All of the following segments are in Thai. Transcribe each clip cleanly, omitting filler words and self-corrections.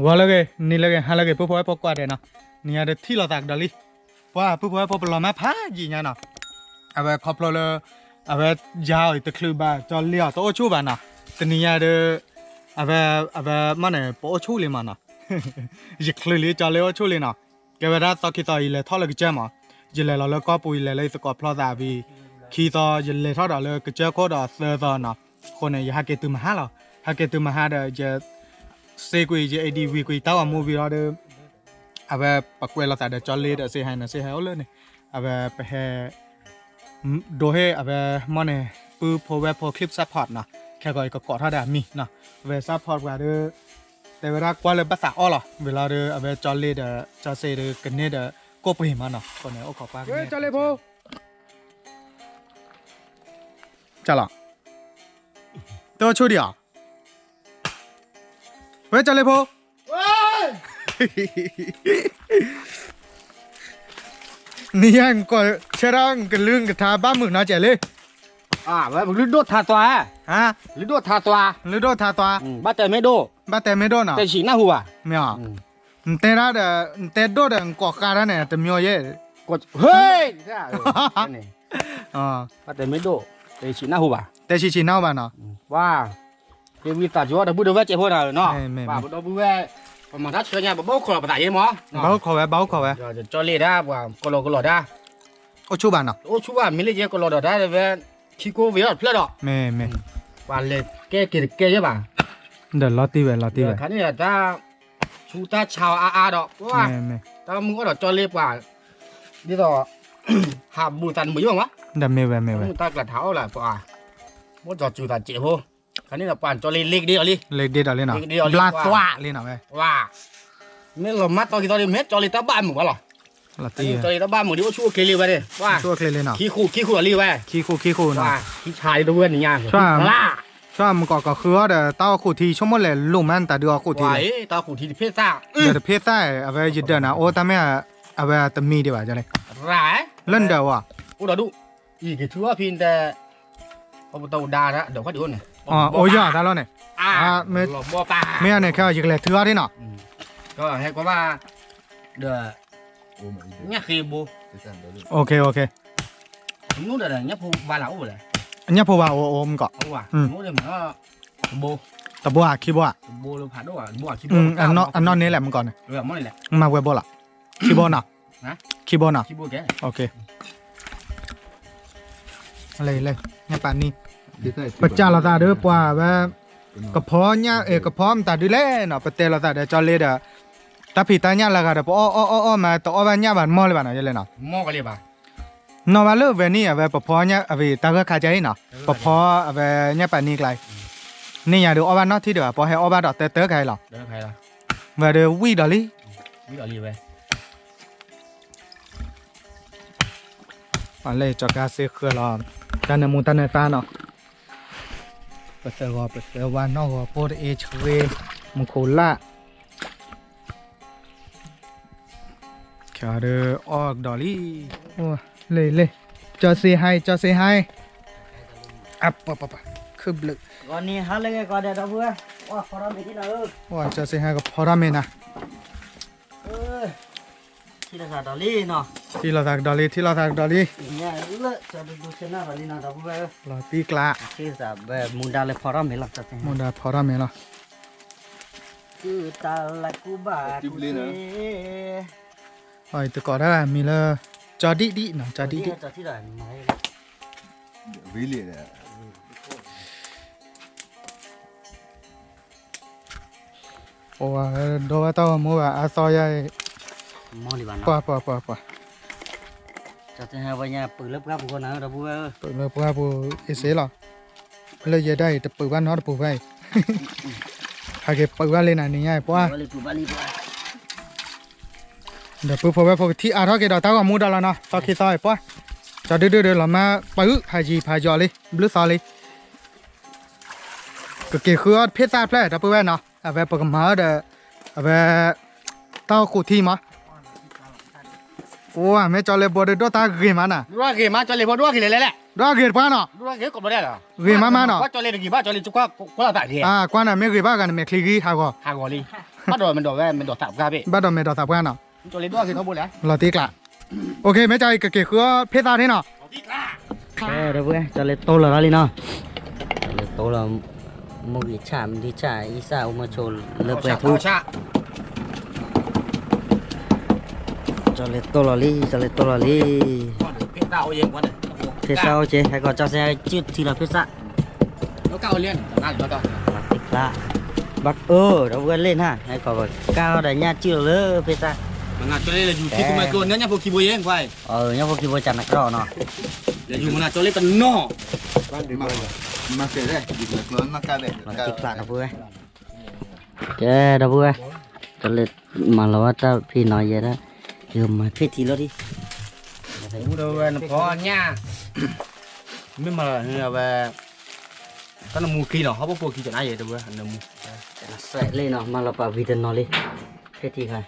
ว่าเลยนี่เลยฮะเลยผู้พ่อพ่อกว่าเด่นนะนี่อะไรที่เราตักดอลลี่ว่าผู้พ่อพ่อปลอมมาพาจีเนี่ยนะเอาไปขับรถเลยเอาไปยาวอีกตะคลืบบ้าจอลลี่อ่ะตัวชูบ้านะแต่นี่อะไรเอาไปมันเนี่ยปอชูเลยมันนะยิ่งคลือเลยจอลลี่ชูเลยนะแกเวลาตอนคิดต่ออีเลยท่อเลยก็เจ้ามายิ่งเลยเราก็ปุยเลยสกอตพลอดาบีคิดต่อยิ่งเลยท่อเราเลยก็เจ้าโคตรเสือตอนนะคนเนี่ยอยากเกิดตัวมาหาเราหากเกิดตัวมาหาเดี๋ยวจะเซกุยจะไอดีวีกุยต้าว่ามูวีเราเดิมเอาไปปักเวลาแต่เดี๋ยวจอลลี่เดี๋ยวเซฮายนะเซฮายเอาเลยเนี่ยเอาไปให้โดยให้เอาไปมันเนี่ยปื้พอเว็บพอคลิปซัพพอร์ตนะแค่ก็อีกเกาะท่าเดิมมีนะเว็บซัพพอร์ตว่าเดิมแต่เวลากว่าเลยภาษาอ้อหรอเวลาเดิมเอาไปจอลลี่เดี๋ยวจะเซเดิมกันเนี่ยเดี๋ยวก็ไปมันนะคนเนี่ยโอ้ขอบคุณเฮ้ยจอลลี่พอจ้าละตัวชูดิอ่ะเฮ้ยจอลลี่พอนี่ยังก็เชื่อรังกันลึงกับทาบ้ามึงนะเจ๋เลยเว้ยฤดูทาตัวฮะฤดูทาตัวฤดูทาตัวบ้าแต่ไม่ดูบ้าแต่ไม่โดนอ่ะแต่ฉีหน้าหัวไม่อ่ะแต่ละเดแต่โดนก่อการเนี่ยแต่มีเยอะกดเฮ้ยบ้าแต่ไม่ดูแต่ฉีหน้าหัวแต่ชีน่าบ้านเนาะว่าเทวิตาจัวดับบูดเวเจ้าหัวเนาะว่าบูดบูเวประมาณถ้าเชื่อเนี่ยบ้าขอประดายี่มั้งบ้าขอไว้บ้าขอไว้จะจอเล่ได้ว่ากลอกลอได้โอ้ชูบ้านเนาะโอ้ชูบ้านไม่เลี้ยงกลอได้เลยเว้ยขี้โก้เวียดเพลิดดอกไม่ว่าเลยแกใช่ป่ะเดี๋ยวลอตีไว้คันนี้ถ้าชูตาชาวอาดอกว่าถ้ามึงก็ดอกจอเล่กว่านี่ต่อหาบูตันมือยังวะเดี๋ยวไม่ไว้มึงตากระเท้าแหละป่ะว่าจอดจูตาเจ๋อโหคันนี้เราปั่นจอเล่เล็กเดียวเลยเล็กเดียวเลยเนาะลาตัวเลยเนาะว่าไม่เรามัดตอนนี้เม็ดจอเล่ตาบ้านมึงวะหรอจอเล่ตาบ้านมึงดิว่าชั่วเคลียร์ไปดิว่าชั่วเคลียร์เนาะขี้คู่รีไว้ขี้คู่เนาะขี้ชายด้วยนี่ยังช่วงมันก็คือเดี๋ยวต้าขู่ทีชั่วโมงเลยลุงมันแต่เดี๋ยวขู่ทีต้าขู่ทีเพศซ่าเดี๋ยวเพศซ่าเอาไปยึดเดินนะโอ้แต่ไม่เอาไปแต่มีดีกว่าจะเลยร้ายเล่นเดี๋ยวอ่ะกูเดี๋ยวดูอีกถือว่าพินแต่พอตัวดาละเดี๋ยวก็ดูเนี่ยโอ้ยได้แล้วเนี่ยไม่เนี่ยแค่ยึดเลยถือว่าที่เนาะก็ให้กว่าเดี๋ยวเนี่ยคือบูโอเคนู้นเดี๋ยวเนี่ยพูบาลาอูเลยเนี่ยพอว่าโอมก็นู้นเดี๋ยวมันก็บูแต่บัวขี้บัวบูเราผ่านด้วยบัวขี้บัวอันนอนนี้แหละมันก่อนเรื่องมันแหละมาเว็บบัวละขี้บัวน่ะขี้บัวน่ะขี้บัวแกโอเคอะไรเลยเนี่ยป่านนี้ปัจจัยเราตาเด้อป่าว่ากระเพาะเนี่ยกระเพาะมันตาดูแลเนาะปัจจัยเราตาเดี๋ยวจอเลยเด้อตาผีตาเนี่ยละกันเด้ออ้อมาตัวอ้อเนี่ยบ้านมอเลยบ้านเนาะยังเลยเนาะมอกันเลยบ้านนอมาเลิกเวนี่อ่ะเวปพอเนี่ยอ่ะเวตาก็ขาใจเนาะปพออ่ะเวเนี่ยป่านนี้ไกลนี่อย่าดูอ้อบ้านเนาะที่เด้อพอให้อ้อบ้านดอกเต๋อไกลหรอเวเด้อวีดอลี่เว้ยอันเลยจอกาเซคือเราการนมุตันตาเนาะเปิดวันเนาะโพดเอชเวมงโคล่าแค่เด้อออกดอลี่โอ้เลยจอเซไฮอัปปะคืบลึกก่อนนี้ฮัลเลยก่อนเดี๋ยวเพื่อว่าพอเราไม่ที่ไหนว่าจอเซไฮก็พอราเมนะที่เราสักดอลลี่เนาะที่เราสักดอลลี่เนี่ยเลิกจะดูเชน่าดอลลี่นะเพื่อเราตีกละที่สับแบบมุนดาเลยพอเราไม่หลับจัดมุนดาพอราเมล่ะคือตาละกูบาติบลีนะไอ้ตัวก่อนได้มีเลยจอดีเนาะจอดีจอที่ไหนไม่วิลลี่เนี่ยโอ้โดว่าต้องมัวอาซอยมอลิบานป่ะจะที่ให้วันนี้ปืนเล็บกับคนนั้นเราพูดปืนเล็บกับผู้เอเซ่หรอเลยจะได้แต่ปืนบ้านนอตปืนไปหากปืนบ้านเลยนะนี่ไงป่ะเดี๋ยวปืนพอไปที่อาร์ทอกเกดต้าก็มูดแล้วนะตอคิดต่อยป่ะจะดื้อเรามาปืนพายจอเลยบลูซอเลยก็เกี่ยวกับเพชรตาเพลย์แต่ปืนไปเนาะเอาไปประกอบมาเดี๋ยวเอาไปต้าคู่ที่มาโอ้ไม่จอเลยบอดดูตาเกมมาน่ะดูมาจอเลยบอดดูกี่เลยแหละดูเกมป้าเนาะดูเกมก็ไม่ได้หรอเกมมาเนาะว่าจอเลยกี่บ้าจอเลยจุกว่าละแต่เดียกว่าน่ะไม่เกมป้ากันไม่คลิกกี้ฮากอลี bắt đầu mình đổ về mình đổ tạm ra bị บ้านดอมเมดอสับกันเนาะ cho lấy đua thì nó buồn đấy รอตีกละโอเคไม่ใจกะเกคือเพชรตาที่เนาะ đó bữa cho lên tô là đó đi nó lên tô là một cái chạm đi trả ý sao mà trồn lớp về thu cha cho lên tô là đi cho lên tô là đi phía sau yên quá này phía sau chế hay còn cho xe chứ thì là phía sau nó cao lên nào nó cao tích lạ bắt đó vừa lên ha hay còn cao đấy nha chưa lỡ phía sau mà ngặt cho lên là dù khi tụi mày cồn nhá phụ kỳ bùi yên quay nhá vô kia vô chặt nạc rõ nó là dù mà ngặt cho lên tận nọ mà kể đây đi được lớn mà ca đây nó tích lạ đó vừa chế đó vừa cho lên mà nó ta phi nói vậy đó mà phía thì nó đi Ủa đâu nó khó nha biết mà là về có là mua kỳ nào không có mua kỳ cho ai vậy đâu nó mua nó sẽ lên nó mà nó bảo vì nó lên phía thì phải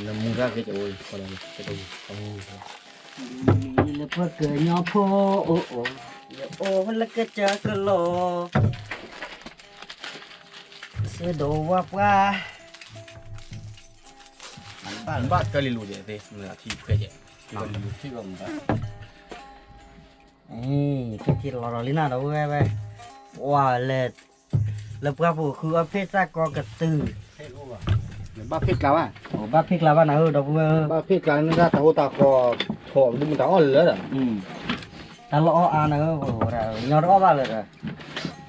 nó mua ra cái chỗ còn là cái đâu là bữa cười nhỏ phô ô là cái chợ cái lò xe đồ qua bạn bạn cái lù vậy thì là thì cái vậy nó lù thì còn cái gì lò lý nào đâu về wow là bữa phụ khứa phê ra có cái từ ba phết cáo à ba phết là ba nào đâu ba phết cáo nó ra tao ta có thọ nhưng mà tao ăn nữa rồi ta lõ ăn nữa nhỏ đó ba rồi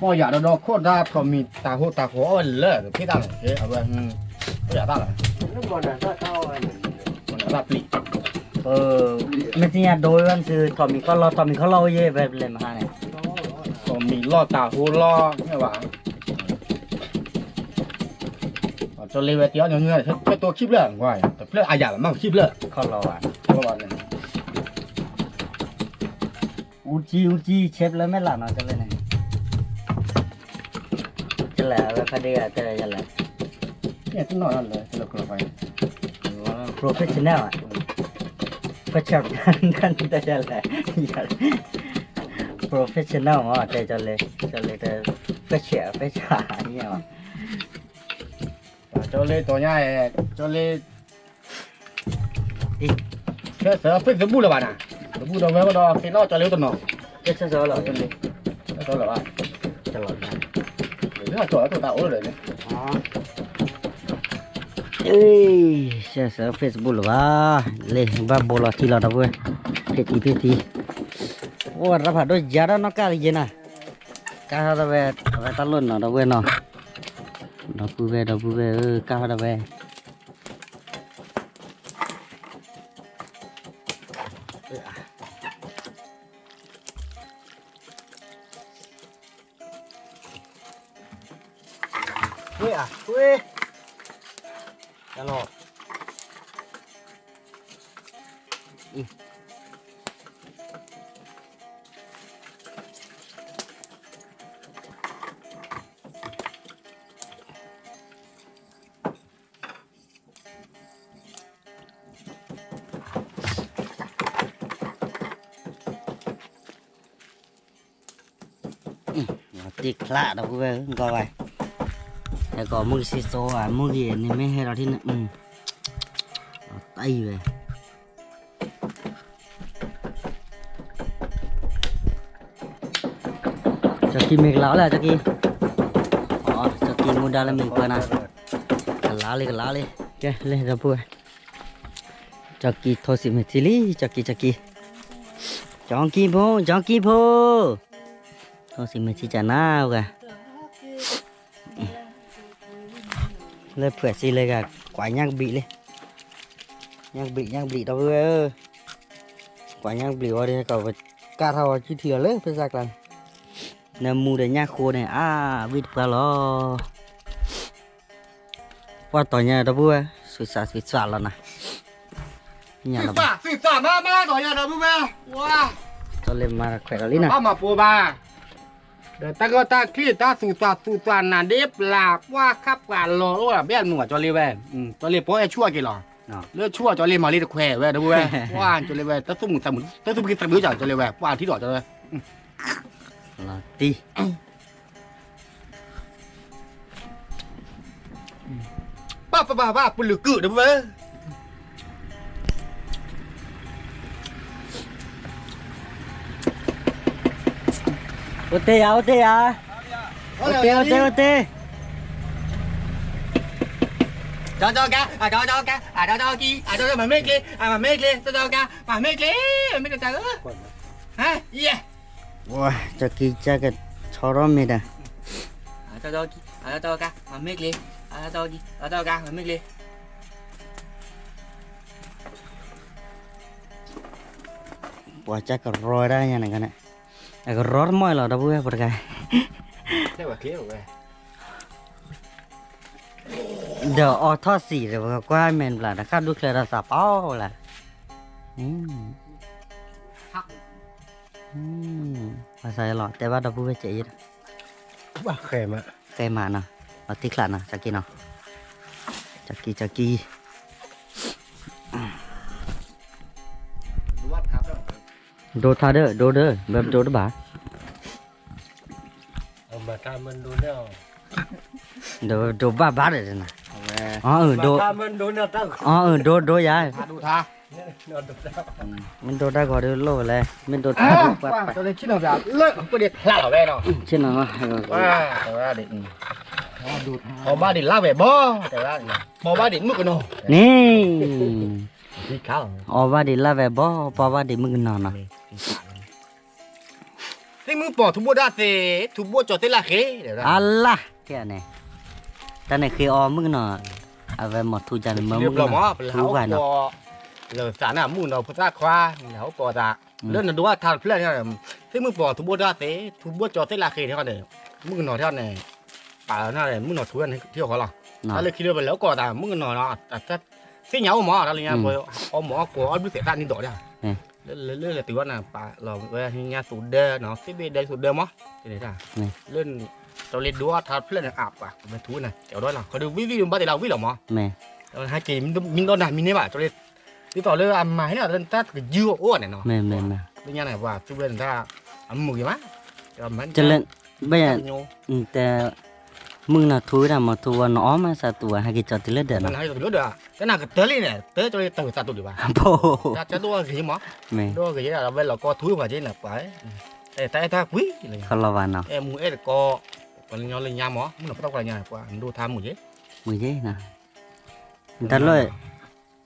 bao giờ nó khó ra còn mình tao khó ăn nữa phết tao thế à vậy bây giờ tao là nó còn là tao còn là pli mình chỉ đôi anh từ thọ mình có lo gì về lên mà này còn mình lo tao khó lo nghe bạn cho lên về tiếng nhiều người cho tôi kíp lợn ngoài tập lợn ai giả là mang kíp lợn có lo à các bạn này uchi chép lên mấy lần rồi cho lên này cho là phải đi cho là nghe tôi nói là cái lợn phải professional à kan kita jalan professional mà cho lên fashion như mà cho lên tôi nha cho lên cái sợ phải giữ bù là bạn à giữ bù đâu với đó cái nó cho lên tôi nó cái số số là cho lên cho là bạn cho lọt ra rất là chỗ tôi tạo rồi đấy ê sợ Facebook là ba lên ba bộ là thì là đâu vậy phê thì ô ra phải đôi giá đó nó cao gì nè cao ra về ta luôn nó đâu vậy nó đâu về cao ra về quê alo tiếc lạ đâu về coi vậy để có mua xì xô à mua gì nên mới hay đó thì tay về cho kia mình lão là cho kia cho kia mua đa là mình quên à lá lên cái lên ra bùa cho kia thôi xí mình xí lý cho kia chọn kia vô thôi xí mình xí chả nào cả lên phải xí lên cả quả nhang bị lên nhang bị đâu ơi quả nhang bị vào đây cậu phải cắt thao chi thiệt lấy phải sạc lần nè mua để nhang khô này vịt vào lo qua tòa nhà đâu vui sụt sạt lần này nhà là xịt xả ma rồi nhà đâu vui wow cho lên mà khỏe rồi nè mà bùa bà để ta khi ta sụt sạt là đếp là qua khắp cả lò rồi biết mùa cho live về cho live bố chua kì lòเลือดชั่วจอเลยมาลีตะแควเว้ยดูเว้ยว่านจอเลยเว้ยตะซุ่มกินตะมื้อจอเลยเว้ยว่านที่ดอกจอเลย là ti ว่าปุ่นหรือกืดนะเว้ย โอเตะโอเตะโอเตะโอเตะโอเตะ cho cá cho cá cho chi cho mà mê kia mà mê kia cho cá mà mê kia mê cái trời hả gì vậy ว้าจะกี่จะกันชอร้อนไม่ได้ cho chi cho cá mà mê kia cho chi cho cá mà mê kia ว่าจะก็รอยได้ยังไงกันเนี่ยแต่ก็ร้อนมากเลยดับเบิ้ลปะกัน thế mà kia rồi เดี๋ยวออทอดสีเดี๋ยวก็ให้แมนปลาถ้าข้าดูเคลียร์สาเป้าล่ะภาษาหล่อแต่ว่าดับเบิ้ลเจ๋ย bà khỏe mà ใกล้มาเนาะเอาที่ขลาดเนาะจากกี้เนาะจากกี้ đúng không đó โดทาเดอร์โดเดอร์แบบโดดบ้า mà ta mình đúng đâu โดบ้าบ้าเลยนะอ๋อโด ta mình đúng đâu ta อ๋อโดยาย đủ tha มันโดได้ก่อนเดี๋ยวโลเลยมันโดทา qua cho nên chín nào ra lợi có điện là ở đây nào เช่นนั้นวะ quaแต่ว่าดิพอบ้านดิลาแบบบ่แต่ว่าพอบ้านดิมึกกันเนาะ นี่ ที่ข้าว อ๋อว่าดิลาแบบบ่ปอว่าดิมึงนอนเนาะ ที่มึงปอทุบได้สิทุบจอดเตละเคเดี๋ยวนะ อัลล่ะแค่นี้แต่ไหนคืออ๋อมึงนอนเอาไว้หมดทุกอย่างมึง เรียบร้อยหมอ ทุกวัน แล้ เนาะ วเราสารน่ะมึงเราพุทธควาแล้วปอตาเรื่องนั้นดูว่าทานเพื่อนเนี่ยที่มึงปอทุบได้สิทุบจอดเตละเคเท่านั้นมึงนอนเท่านั้นป่าหน้าเลยมึงนอนทุกวันเที่ยวเขาหรอแล้วคิดว่าไปแล้วก่อนแต่มึงนอนเนาะแต่ถ้าที่เหนียวหมออะไรเงี้ยพอเอาหมอกลัวเอาดูเสียการนิดเดียวเนี่ยเรื่องตัวน่ะป่าเราเวลาที่เนี่ยสูดเดินเนาะที่เป็นเดินสูดเดินมั้งที่ไหนจ้ะเรื่องเราเล่นดูว่าทานเพื่อนอาบอ่ะไปทุกน่ะเดี๋ยวด้วยล่ะเขาดูวิวบ้านแต่เราวิวหรอมั้ง แม่ ให้กินมินโดนน่ะมินเนี่ยป่ะเราเล่นที่ต่อเรื่องมาให้เราเล่นถ้าคือยืดอ้วนเนี่ยเนาะ แม่ เรื่องยังไงว่าทุกเรื่องถ้ามือกี่มั้ย จะเล่นไม่แต่มึงน่ะทุยน่ะมาทัวน้อมาซะตัวให้กิจติเล่นเด้อ มัน เนาะ ให้ตัวเด้อแต่น่ะก็เตลี่เนี่ยเตจะเล่นตัวสัตว์ตัวดีป่ะ โอ้ จะตัวกี่มั้ง แม่ ตัวกี่เราเวลาก็ทุยกว่าเจ๊น่ะไปแต่ถ้าคุยอะไร เขาละวันเนาะ em muốn có còn nhau lên nhà mỏ muốn là bắt đầu là nhà qua đua tham một chứ มือเย้น่ะแต่เลย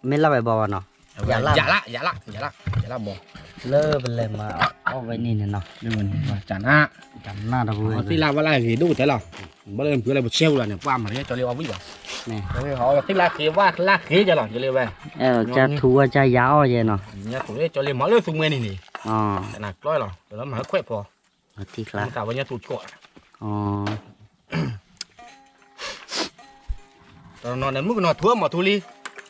ไม่ละไปบ่เนาะ dạ lá bò เลิกไปเลยมาเอาไว้นี่เนาะ đưa mình và chả na จำหน้าตะบุย tí la vào lại thì đủ thế nào bắt đầu cứ lại một treo là này qua mà đấy cho liêu vào vít vào แม่ rồi họ tí la kia va la kia cho lòng cho liêu về จะทัวจะยาวเย็นเนาะ nhà tụi đấy cho liêu máu liêu sung men này อ๋อ cái này coi rồi rồi nó mà khỏe phò ที่คลา cả vào nhà tụt cọ อ๋อ rồi nó này mức nó thua mà thu ly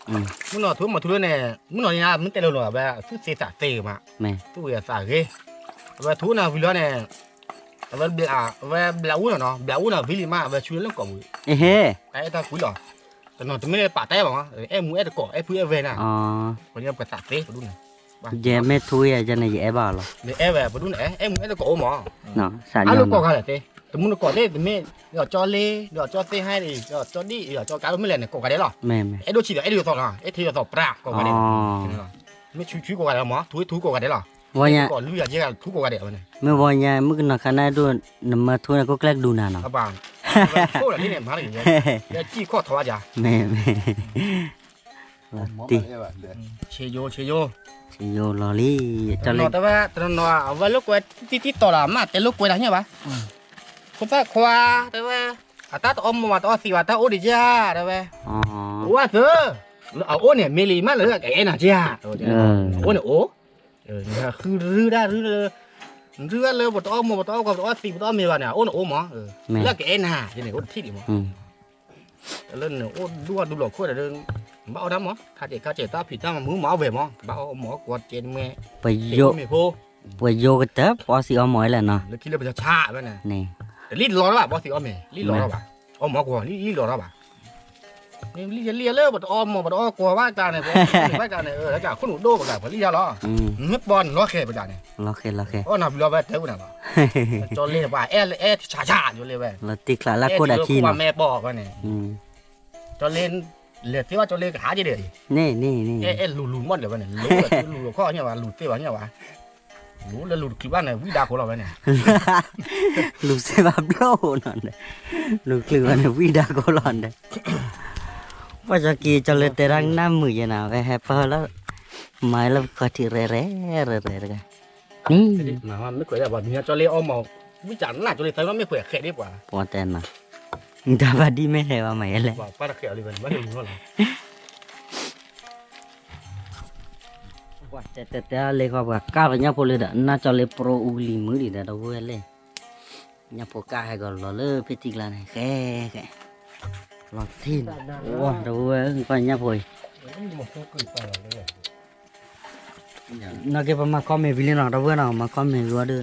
อืม mức nó thua mà thu ly này mức nó nhà mức cái đâu rồi về thứ xì xả tê mà แม่ tôi bây giờ xả ghê về thú nào vì nó này về bèo nó bèo là vì mà về chuyến lắm cỏ เอ้เฮ้ cái ta cúi rồi tao nói tao mới bả tay vào em muốn em cỏ em phui về nè อ๋อ còn như phải xả tê vào đúng này แย่ไม่ทุยจะในแย่บ้าหรอ để em về vào đúng này em muốn em cỏ mà เนาะสาร ăn ย lúc น cỏ cái này tê tao muốn cỏ tê tao mới rồi cho lê rồi cho tê hai đi rồi cho đi rồi cho cá mới lên này cỏ cái đấy rồi แม่แม่ em đâu chỉ là em điều rồi em thì rồi bạc cỏ อ๋อ cái đấy mới chú cỏ cái đấy mà thú cỏ cái đấy rồi ว่าเนี่ย cỏ lưỡi chứ là thú cỏ cái đấy này ไม่ว่าเนี่ยมึงน่ะขนาดดูนมาทุยก็แกล้งดูน่ะเนาะ các bạn cô là thế này mà này để chỉ có thua ra แม่ตี chơi vô ชิโยลอลี่จะเล่ nó น tao ba tao nó vào lúc quay tí tỏ là mà tới lúc quay đó nhá bà không ta khoa tao ba à ta ôm mà tao xì vào tao ôm đi cha tao ba อ๋อ ủa sơ ở ôm này mê lì má lửa cái nào cha ôm này ố khư rư ra lơ một tao một tao xì một tao mê vào nè ôm ố mà là cái nào cái này ôm thích đi mà อืม lên ôm đua lọ khôi là đơn bao đám mà khá trẻ ta phỉ ta mà muốn máu về mà bao mỏ quạt trên mẹ ไปโย mẹ phô ไปโยกันเถอะพอสิเอาหมอยแหละเนาะ แล้วคิดเลยจะชาไปนะ นี่ รีดรอแล้วป่ะบอสสิอ้อมรีดรอแล้วป่ะอ้อมหมอกว่ารีดรอแล้วป่ะนี่รีดจะเลียเลิกบดอ้อมบดอ้อกลัวว่าการเนี่ยว่าการเนี่ยแล้วจากคนหนูโดบ่ได้พอรีดรอ อืม นึกบอลล้อแค่ไปจ้ะเนี่ย โอเค อ้อน่ะรอไปเท่าน่ะจอเลียป่ะแอชาอยู่เลยเว้ย เราติกละละกูได้ขี้ ว่า เนาะ แม่บอกว่าเนี่ย อืม จอเล่น เลยที่ว่าจะเลยหาจะเดือด นี่ เอ๊ะหลุดหมดเลยวะเนี่ยหลุดข้อเนี่ยวะหลุดเตี้ยวเนี่ยวะหลุดแล้วหลุดคือว่าเนี่ยวิดาของเราเนี่ย ลูกเซบาโบนั่นเด้ลูกคลือเนี่ยวิดาโกลอนเด้ว่าจะกี่จะเลยแต่รังน้ำมือยังน่ะไปแฮปเปอร์แล้วไม่แล้วก็ที่เร่กันนี่ màไม่เคยได้บอกเนี่ยจะเลยเอาหมอวิจารณ์น่าจะเลยแต่ว่าไม่เคยแค่ดีกว่า ปวดแต่น่ะแต่ว่าดีไม่ได้ว่าไม่เลย บอกป้าตะเขียวเลยมันไม่ได้รู้ว่าอะไร ว่าแต่เลยก็ว่าก้าวเนี่ยพอเลยเด้อน่าจะเลยโปรอุลิมือดีเด้อเราเว้ยเลยเนี่ยพอก้าให้ก็รอเลยพิธีละเนี่ยแค่ลองทิ้งว้าเราเว้ยก็เนี่ยพอยnak ke makan me bilin orang dah na makan me dua de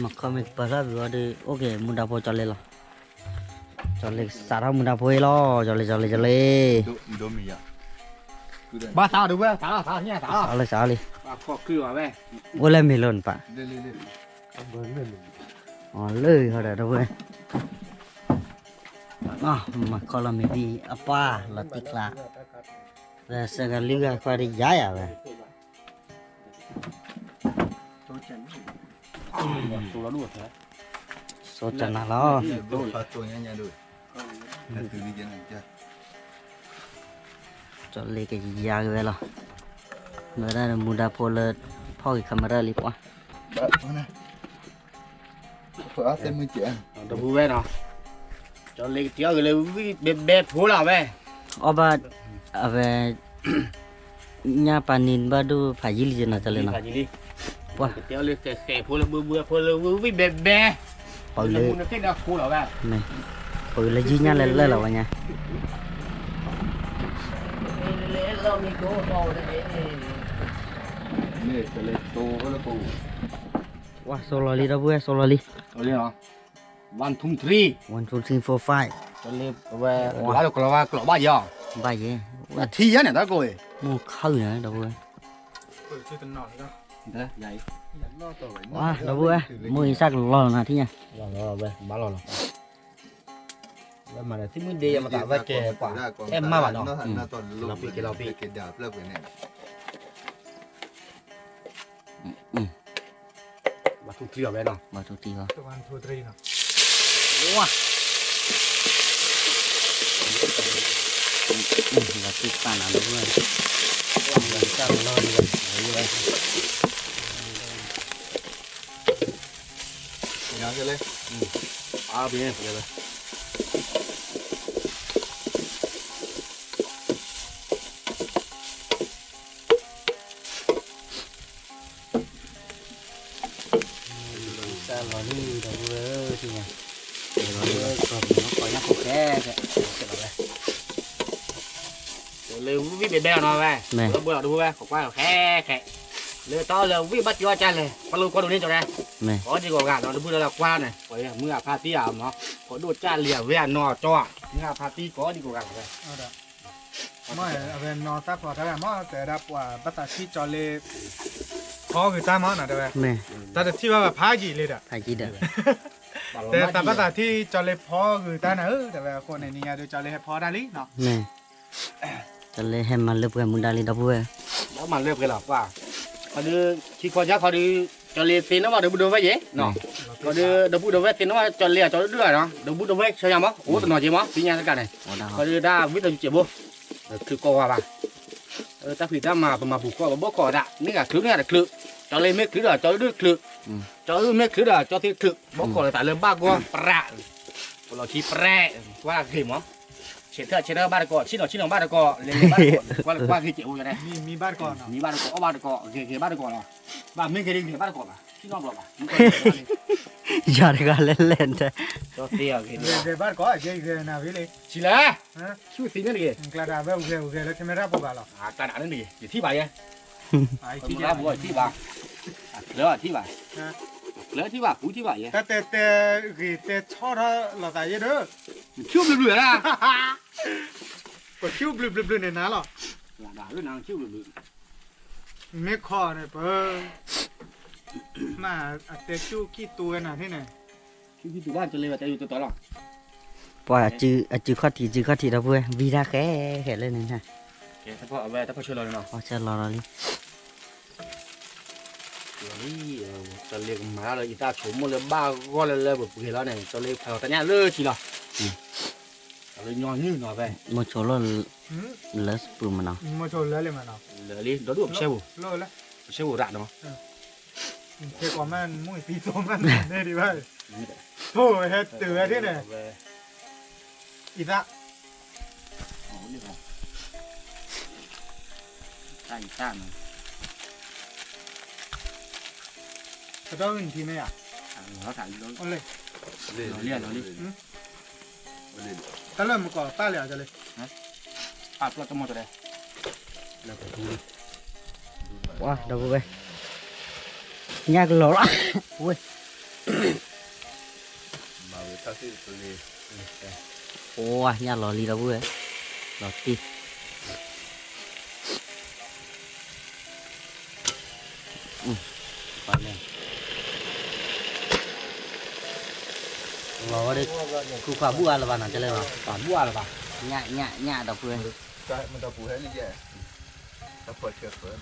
makan me pasal dua de okey muda po chale la chale sara muda po lo chale Đố mì à. ba sao được không sao nha sao sale ba kho cứ vào về boleh melon pak Lên. oh le ada dah we makan la me bi apa la tikla rasa kali ga kau ada jaya we tụi nó đuổi thế so chana lo Đố phá tôi nha đôi. Là từ đi trên này chưa. chale ke jaya we lo Mereka muda pola pakai kamera lipat. Bạn mana? Phở thêm 10 chuyện. đâu vui nào cho lấy tiếng rồi lấy bé phố nào về Obat apa nya panin badu fajil je na chale na. phải đi Wah, tiếng lấy khè phố là phố là vui bé paule nó cái nào phố nào về ne. Paule jinya lele la wanya. Nè, cái này tô cái là tô. Wah, solali dah buat solali. rồi đi hả 1 2 3 1 2 3 4 5. cho lấy về lá được cỏ ba giờ Bai je. là thi á này đó coi Mu khau nữa dah buat. เปิดชื่อตันหน่อยก็ thế vậy Nó to vậy. Wah, dah buat. Mu isak lo na thinya. rồi về bán rồi mà là thích mới đi mà tạo ra kè quả em ma bảo nó Nó toàn Nó bị cái cái đạp lớp cái này. mà thu kia về nào Batu tiga. ตัววันทัวร์ทรีเนาะ Wah. Batu panas dah buat. sao nó như vậy Nhớ cái lên. à bên này rồi Sao lo ni dah buat thinya. Lo còn nó có nhắc khẽ kìa. rồi lưu với bé bèo nó về Nè. nó bữa đâu về có qua khẽ khẽ lưu to lưu với bắt vô chân này bắt lưu qua đồ lên cho ra Nè. có gì có gà nó bữa là qua này có mưa party à nó có đồ cha lìa về nọ cho mưa party có gì có gà về เอาเด้อไม่เอาเป็นนอนตาพอถ้าแบบว่าแต่ดับว่าบัตตาที่จอเลยพอคือตามอนะเด้อ Nè. แต่ที่ว่าแบบพาจีเลยเด้อ Haji dah. แต่ตามบัตตาที่จอเลยพอคือตานะแต่แบบคนในนี้เดี๋ยวจอเลยให้พอได้ลิเนาะ Nè. Chale hem malep kan muda li dah buat. đó mà lượp cái là qua có đưa khi con chắc có đưa cho liền tiền nó vào được bút về gì nó có đưa được bút về tiền nó vào cho liền cho đưa nó được bút về sao nhá mó ủa tụi nó gì mó tí nha cái này Dah. có đưa ra viết được triệu bốคือco vào ta phải ta mà bù co bố co đã những cả thứ này là khử cho lên mấy thứ là cho đưa khử cho mấy thứ là cho thì khử bố co là tại lên ba co pra là chi pre qua gì mó chế thợ ba co chín nó ba co lên ba co qua cái triệu rồi này มีบ้านก่อนเนาะ มีบ้านก็บ้านก็เกบ้านก็แล้วบ้านไม่เคยได้บ้านก็ป่ะที่นอกหรอป่ะ Jar ka len dah. ก็เตี้ยเก เดี๋ยวบ้านก่อนเดี๋ยวนะพี่เลย ชิละ ฮะ ชื่อสีนั่นดิ กระดาษแบบโอเคแล้วแคมราพอกันหรอ การอ่านนั่นดิอยู่ที่บ่ายไง ไอ้ ที่ ที่ บ้านบัวที่บ่ายเหลือที่บ่ายเหลือที่บ่ายกูที่บ่ายไง แต่ชอบเราตายเด้อ คิ้วเบื่อๆนะ ก็คิ้วบลืบๆเนี่ยนะหรอ ด่าเรื่องนางคิ้วเบื่อ ไม่คอเนี่ยเปิ้มาอาจจะจู้ขี้ตัวน่ะที่ไหน คิ้วที่ตัวบ้านจะเลยว่าจะอยู่ตัวต่อหรอ ปว่าจื้อข้อที่เราเพื่อวีดาแค่เลยนี่ฮะ โอเคถ้าพอเอาไว้ถ้าพอช่วยเราเนาะ พอจะรอเราลิ เดี๋ยวนี้จะเรียกมาเลยอีตาโฉมหมดเลยบ้าก็เลยแบบเห็นแล้วเนี่ยจะเรียกแต่เนี่ยเลิกทีละจะเลยย้อนยืดหน่อยไป โมโชโลเลสปูมันเนาะ มาโชว์แล้วเลยมันเนาะ เหลือลิเดี๋ยวดูเชฟ โลแล้ว เชฟระเนาะ เกี่ยวกับมันมุ่งตีโซมันได้ดีว่าโธ่เฮ็ดเตือที่เนี่ยอีตา ใช่ใช่เนาะ เขาต้องอื่นทีไหมอ่ะ เขาถ่ายรูป เอาเลย เราเรียกเราดิ ถ้าเริ่มมาก่อนป้าเหลียวจะเลย ป้าปลาจะมอตัวใดแล้วก็ดู ว้าเดี๋ยวไปยากหล่อละโอ้ย มาเวทักซี่ตัวนี้ โอ้ยยากหล่อลีเราเว้ยหล่อตีไปเลยเราได้คู่ความบัวละบ้านนั่นจะเลยมั้ย ป้าบัวหรือเปล่า nhẹ đọc vừa ใช่มันจะปูให้นี่แกถ้าเปิดเชือกเปิด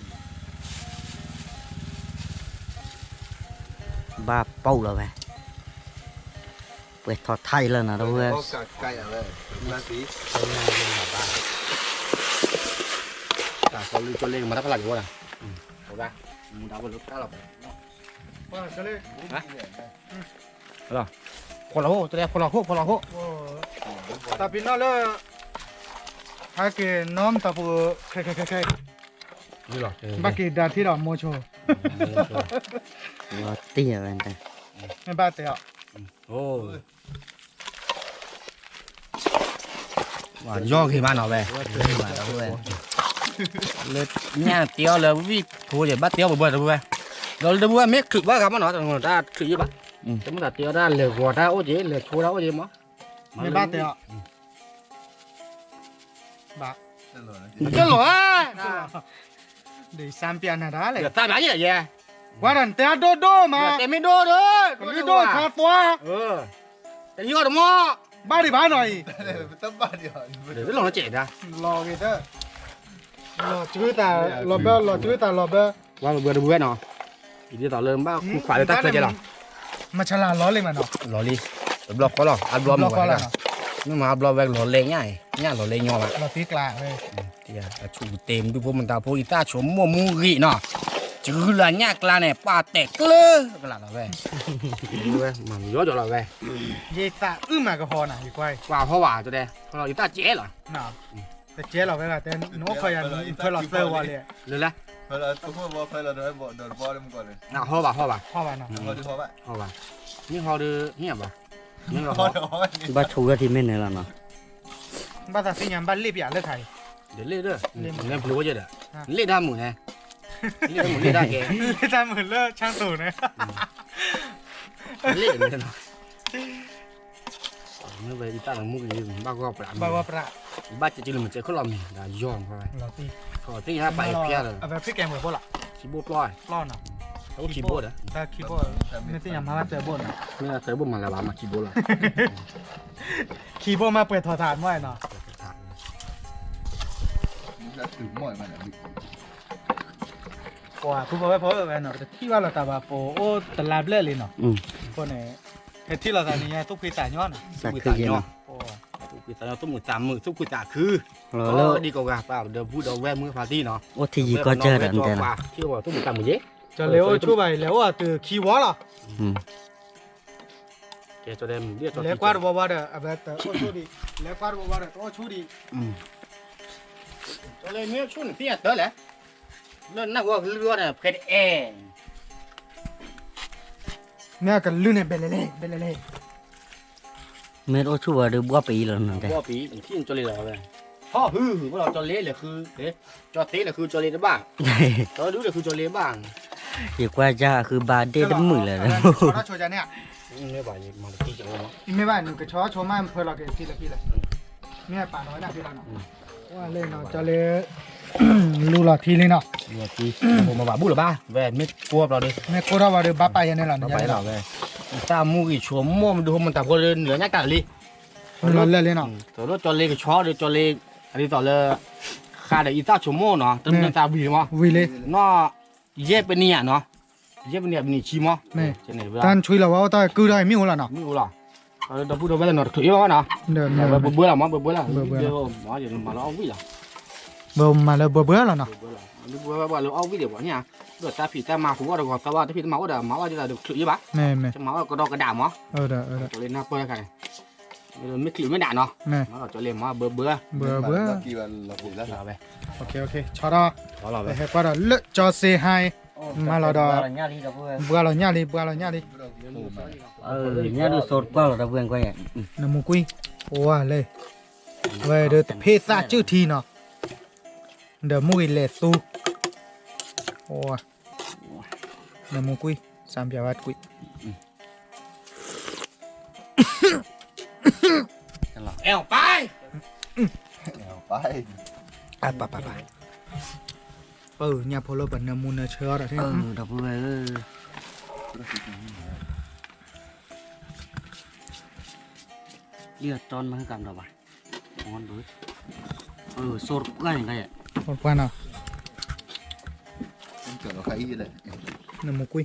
ba bầu rồi về thọt thay lần nào đâu ก็ vừa ไก่อะไรนาที แต่เขาลือจะเล่นมาถ้าพลังอยู่วะถูกป่ะมึงดาวบนรถก้าวเรา ป้าจะเลย คนละโหตัวแรกคนละโหคนละโห โอ้ตาปินน่าเลยถ้าเกิดน้อมตาปูแค่ นี่หรอ บักกี้ดาที่เราโมโช nó tia rồi nè ไม่บ้าเตะ โอ้ว่าย่อขึ้นมาหน่อยไป mà đâu vừa เลยเนี่ยเตี้ยวเลยวิ่งโหเดี๋ยวบ้าเตี้ยวบ่อยๆเลยไปเราเลยว่าไม่ขึ้นว่าครับมันหน่อยแต่เราได้ขึ้นเยอะป่ะแต่มันแต่เตี้ยวได้เหลือหัวได้โอ้ยเหลือโชว์ได้โอ้ยมั้ง ไม่บ้าเตะบ้า นั่นเหรอ เจ้าหรอ เดี๋ยว3 ปีน่ะได้เลย เหลือตาแบบนี้แหละแย่ ว่านั่นเตะโดมา แต่ไม่โดนเลย นี่โดขาตัว แต่ยอดมั้ง บ้าดิบ้าหน่อย ต้องบ้าเดียว เดี๋ยวลองเจ็ดนะ รอกี่เด้อรอจื้อตารอเบอร์รอจื้อตารอเบอร์ ว่าเบื่อเบื่อเนาะอีเดียวต่อเริ่มบ้าคู่ขวาเลยตั้งใจหรอ มาฉลาดล้อเลยมันเนาะ รอลีบล็อกก็หรออัดบล็อก ล้อ มา ก็ ไว้ แล้ว ละ เนาะ นี่มาบล็อกแวกหล่อเล่ง่ายง่ายหล่อเล่ยอละ เราตีกลางเลย เดี๋ยวชูเต็มดูพวกมันตาพวกอีตาชมมัวมูรีเนาะจื้อละง่ายกลางเนี่ยป้าแตกเลยก็ละละเว้ยเว้ยมันย้อนจอละเว้ย เยตามาก็พอนะอีกไว้ ว่าเพราะว่าจะได้เพราะเราอีตาเจ๊เหรอ น่ะแต่เจ๊เราไปละแต่โน้คอยเพื่อเราเซอร์ว่าเลย เลยละ เพราะเราต้องบอกเพราะเราโดนบอกโดนบอลมันก่อนเลย น่ะเพราะว่า พ่อว่าเนาะ พอดีพอป่ะ เพราะว่านี่เขาดูเนี่ยป่ะนี่เรา พอเดี๋ยว ba chú ra thì mình này là nó บ้าตาสิยังบ้านรีบอย่าเลิกไทย เดี๋ยวเล่เด้อเล่นพลูเยอะเด้อเล่ได้หมูไงเล่ได้หมูเล่ได้แก เลิกทำเหมือนเลิกช่างตู่นะ เล่ไม่ได้เนาะเมื่อไปอีตาหลังมุกนี่บ้าก็ปลา บ้าว่าประ บ้าจะจิ้มมันจะเขาลำนี่ได้ย้อนเข้าไป เราตี ขอตีฮะไปเพี้ยเลย เอาแบบพี่แกงเหมือนพวกละ คีย์บอร์ดปล่อย ล่อเนาะ เขาคีย์บอร์ดอ่ะ ถ้าคีย์บอร์ดไม่ใช่ยังมาเจอบนนะ เนี่ยเธอบอกมาแล้วมาคีย์บอร์ดละ คีย์บอร์ดมาเปิดถอดฐานไว้เนาะ มันจะถึงหมอยมันอ่ะ กว่าผู้บอกว่าเพราะว่าเนาะแต่ที่ว่าเราตาบาโปโอ้ตลาดเล่เลยเนาะ ừ คนเนี่ยเฮ็ดที่เราตอนนี้ทุกปีจ่ายย้อน sạch cái gì nó โอ้ ทุกปีแต่เราต้องมือตามมือทุกปีตาคือ rồi ดีกว่าเปล่าเดี๋ยวพูดเอาแวมือพาร์ตี้เนาะ ô thì gì có chơi rồi thế là ที่ว่าต้องมือตามมือเยอะ จะเร็วช่วยไปแล้วอ่ะตือคีย์วอลล่ะ ừ แกจะได้เรียก แล้วกว่าบ่ว่าเด้ออะแบบโอ้ชูดีแล้วกว่าบ่ว่าเด้อโอ้ชูดี ừ จะเลยเนี่ยชุนที่เต๋อแหละเรื่องนักว่าเรือเนี่ยเพชรเอ เนี่ยกันลื่นเนี่ยเบลเล่ mấy ô chú vào được bua pì rồi nè ว่าปีที่จะเลยเหรอเว้ยพ่อฮือว่าเราจะเละเลยคือเละจอเตะเลยคือจะเละได้บ้างจอดูเลยคือจะเละบ้าง thì qua raคือba đê đến 10 rồi ชอโชจะเนี่ย ไม่บ่ายมาที่จะเอาเนาะ ไม่ว่าหนูก็ชอโชมาเพื่อเราเก็บทีละปีละเนี่ยป่าน้อยนะพี่เราเนาะว่าเล่นเนาะจะเลยรู้ละทีเลยเนาะ เรือที่ผมมาบ่าบุหรือบ้าเว้ยไม่กลัวเราดิ แม่โคราว่าเด้อบ้าไปยันเนี่ยล่ะ เรา เนี่ย ไปเราเว้ยตามูกี่ชัวโม่มันดูมันตาพอเหนือเนี่ยกันเลย เอ เราเล่นเลยเนาะ ตัวรถจอเล็กชอเดี๋ยวจอเล็กอันนี้ต่อเลยค่าเดี๋ยวอีตาชั่วโมงเนาะต้นตาบีมั้ง วิเลย นอเย็บเป็นเนี่ยเนาะเย็บเป็นเนี่ยเป็นนี่ชีมั้ง นี่ เช่นไหนเวลา ตอนช่วยเราว่าตอนกูได้ไม่หัวละเนาะ ไม่รู้หรอเราพูดเอาไว้แล้วเนาะถุยมั้งเนาะ เดิม เบื่อแล้วมั้งเบื่อแล้วเดี๋ยวมาเดี๋ยวมาเราเอาวิ่งละ เบิ่มมาแล้วเบื่อแล้วเนาะ เบื่อแล้วเบื่อว่าเราเอาวิ่งเดี๋ยวเนี่ยเดี๋ยวตาผีตามาหัวเราก็ตาว่าตาผีตามาว่าเดี๋ยวมาว่าจะเดี๋ยวถุยบ้า แม่แม่ จะมาว่าก็ดอกกระดาษมั้ง เด้อ ตัวเล่นหน้าเปิดกันไม่คลิปไม่ด่าเนาะ แม่ มาก็จะเล่นมาเบื่อ เบื่อ กี่วันเราปุ๋ยแล้ว เราไป โอเคชอดอ เรา ไป ไป ให้กว่าดอเลจอเซไฮมาเราดอ nhà đi đâu vừa เบื่อเราเนี่ยดิ nhà được sốt quá rồi đâu vừa quay น้ำมูกุยโอ้เลยเว้ยเด้อเพศะชื่อทีเนาะเด้อมุยเลสูโอ้น้ำมูกุยสามยาวัดกุย เอวไป ไป อ่ะไปnhà phô lô bẩn nằm mùn chờ rồi thế đâu vừa đi tròn mà cầm đâu vậy ngon đối sốt quá như vậy một quan nào เกิดเราใครเลย nằm một quy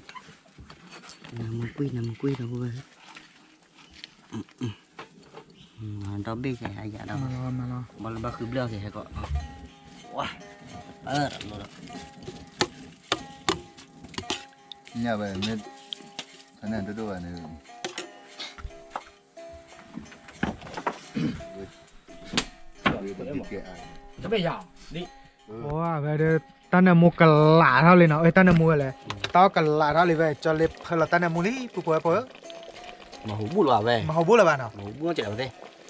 nằm quy đâu vừa đâu biết cái ai dạ đâu mà lo mà là bao khứ bơ thì hay có wow rồi nhà về nên thế này tôi đùa này จะไม่ยาวนี่ wow về đây ta nằm một cái lạ thôi lên nào ơi ta nằm mua này tao cái lạ thôi lên về cho lên hơi là ta nằm mua đi bố มาหูบุหรี่เว้ย mà hậu bố là bạn nào มาหูบุหรี่จะเอาเด้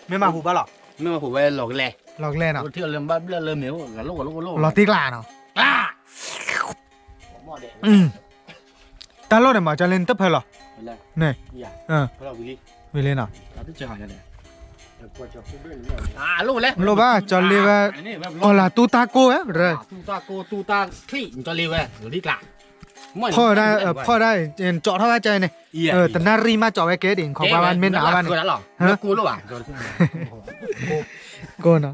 mấy mà hậu bao lọ ไม่มาหูเว้ยหลอกแหล่ lọt lên nào ที่เราเริ่มบ้าเริ่มเหนียวกันลูก lọt tiếc lạ nào อ่า ta lọt này mà cho lên tấp hơi lọ ไปเลย này อย่า ờ เราวิลลี่ về lên nào เราต้องเจอหากันเลยลูกแล้ว lô ba cho lên vềอ๋อlà tu ta cô á rồi ตูตาคลี่จะเรียกเว้ยหรือที่กลาง พ่อได้เจาะเท่าใจเนี่ยแต่นารีมาเจาะไว้เกดิ่งของบ้านเมนอาบ้าน กูแล้วหรอกูรู้ป่ะ โกนเนาะ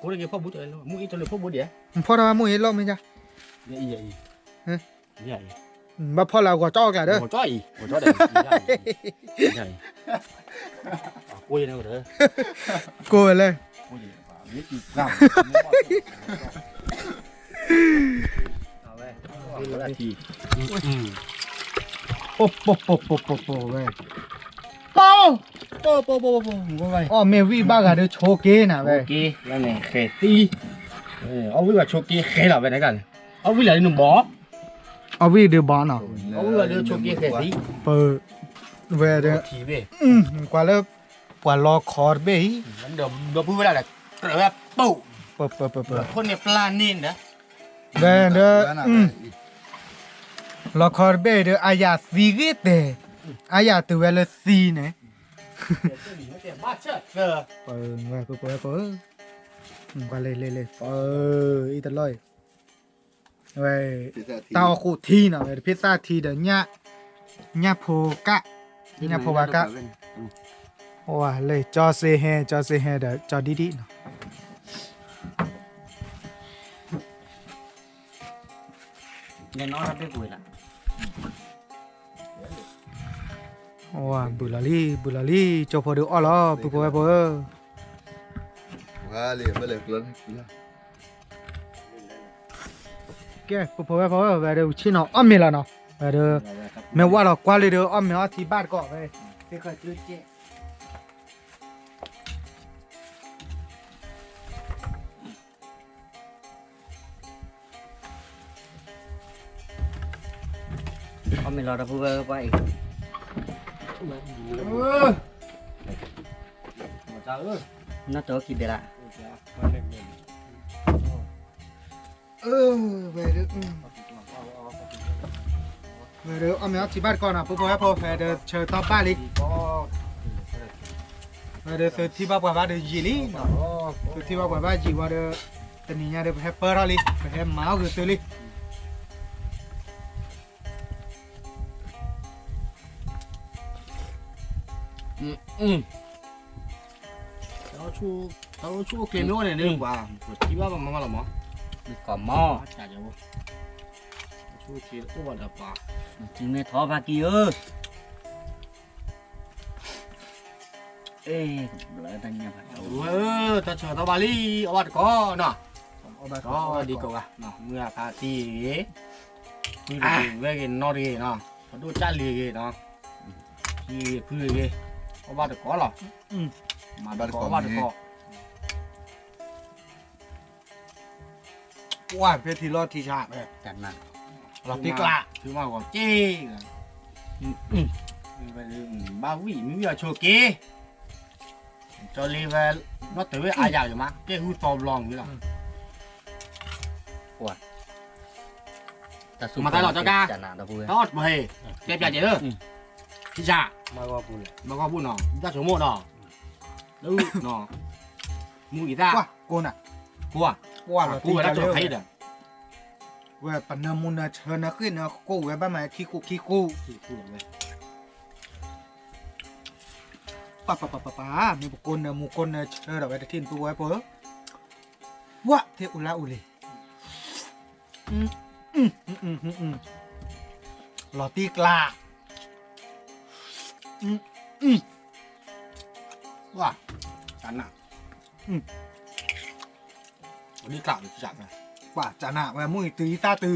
กูได้ยินพ่อบุ๊ดเลยมึงอีตัวเลยพ่อบุ๊ดเดี๋ยว พ่อทำมุ้ยรอบไหมจ๊ะ ใหญ่ มาพ่อเราก็เจาะกันเด้อ หัวจ้อยเด็กใหญ่กูยังไงเด้อ โกนเลย กูยังนี่กี่กรัมเอาไว้นาที โป๊เว้ย โป้ไว้ อ๋อเมวี่บ้ากันเด้อโชเก้น่ะเว้ย โอเคแล้วไงเขตีเอาวิว่าโชกี้เขหรอไปไหนกันเอาวิอะไรหนุ่มบอ เอาวี่เดือบอลเนาะ เอาวิว่าเรือโชกี้เขตี เปิดเว้ยเด้อ ทีเว้ย กว่าแล้วกว่ารอคอร์เบ้ มันเดี๋ยวพูดเวลาแต่แบบปุ๊ เปิด คนเนี่ยปลานิ่นนะ เว้ยเด้อรอคอร์เบ้เด้ออายาซีเกเตอายาตัวเวลซีเนี่ย บ้าเชิดเออ เปิดเว้ยเปิดกว่าเลยอีตลอยเว้ยเตาคูทีน่ะเว้ยพิซซ่าทีเด้อญะโพกะญะโพบากะโอ้ยเลยจอเซเฮเด้อจอดีๆเนาะ nghe nó ra biết quỷ là โอ้ยบุลาลีจอพอดูอ้อล้อปุ๊บปุ๊บ ว่าเลยไม่เลยกล้น แกปุ๊บปุ๊บเว้ยเดี๋ยวชิโน่อ้อมมีแล้วเนาะเว้ยเดี๋ยวแม่ว่าเรากว่าเลยเดี๋ยวอ้อมมีเอาที่บ้านก่อนเว้ยที่เคยซื้อเจ๊ mình lo ra vừa vậy nó tới kịp là เว้ยเดี๋ยวอ้อมมีเอาที่บ้านก่อนนะปุ๊บปุ๊บเว้ยเดี๋ยวเชิญต่อบ้านเลยเว้ยเดี๋ยวซื้อที่บ้านเดี๋ยวยีลี่เนาะซื้อที่บ้านยีว่าเดี๋ยวตอนนี้เนี่ยเดี๋ยวไปให้เปิดอะไรไปให้หมาเอาคือซื้อเลย อืม tao chu cái nữa này nữa quá chỉ ba bằng mà là mỏ มีก่อหม้อ chả chả vô chu cái cũng vào đập vào จึงไม่ท้อพากีเอ้ยเลยตั้งเนี่ยผัด tao chờ tao bà li ở bát có nè เอาแบบ có đi cầu à nè mưa cả tí ghế đi về cái nó đi nè có đôi chát lì ghế nè thì phư ghế ở bát có rồi mà bát có bát có ว่าเพชรทีรอดทีชาเลย จัดมา เราตีกละ thứ mà còn chê ba vị mới giờ cho kế cho đi về nó tới với ai giàu rồi mà cái hút tòm lòng như là แต่ซุป มาตลอดเจ้าก้า จัดหนาตะพูด nó mà hề đẹp nhà chị ơi thì chả Mà qua bùn này. mà có bún nó ra số 1 nó đâu nó mua gì ta ว่าโกนอ่ะ cua ว่าเราตี cua กั đã นเร็ cho ว thấy được เว้ยปันนามุนนะเชิญนะขึ้นนะกู้ไว้บ้านไหมขี้กู้ thì cua này ป้ามีบุกคนนะมูคนนะเชิญเราไว้ที่ตัวไว้เพ้อว่าเทอุลาอุลีเราตีกลา wow chán nào đi cạo thì chặt này ว่าจะหนาว่ามุ้ยตีตาตือ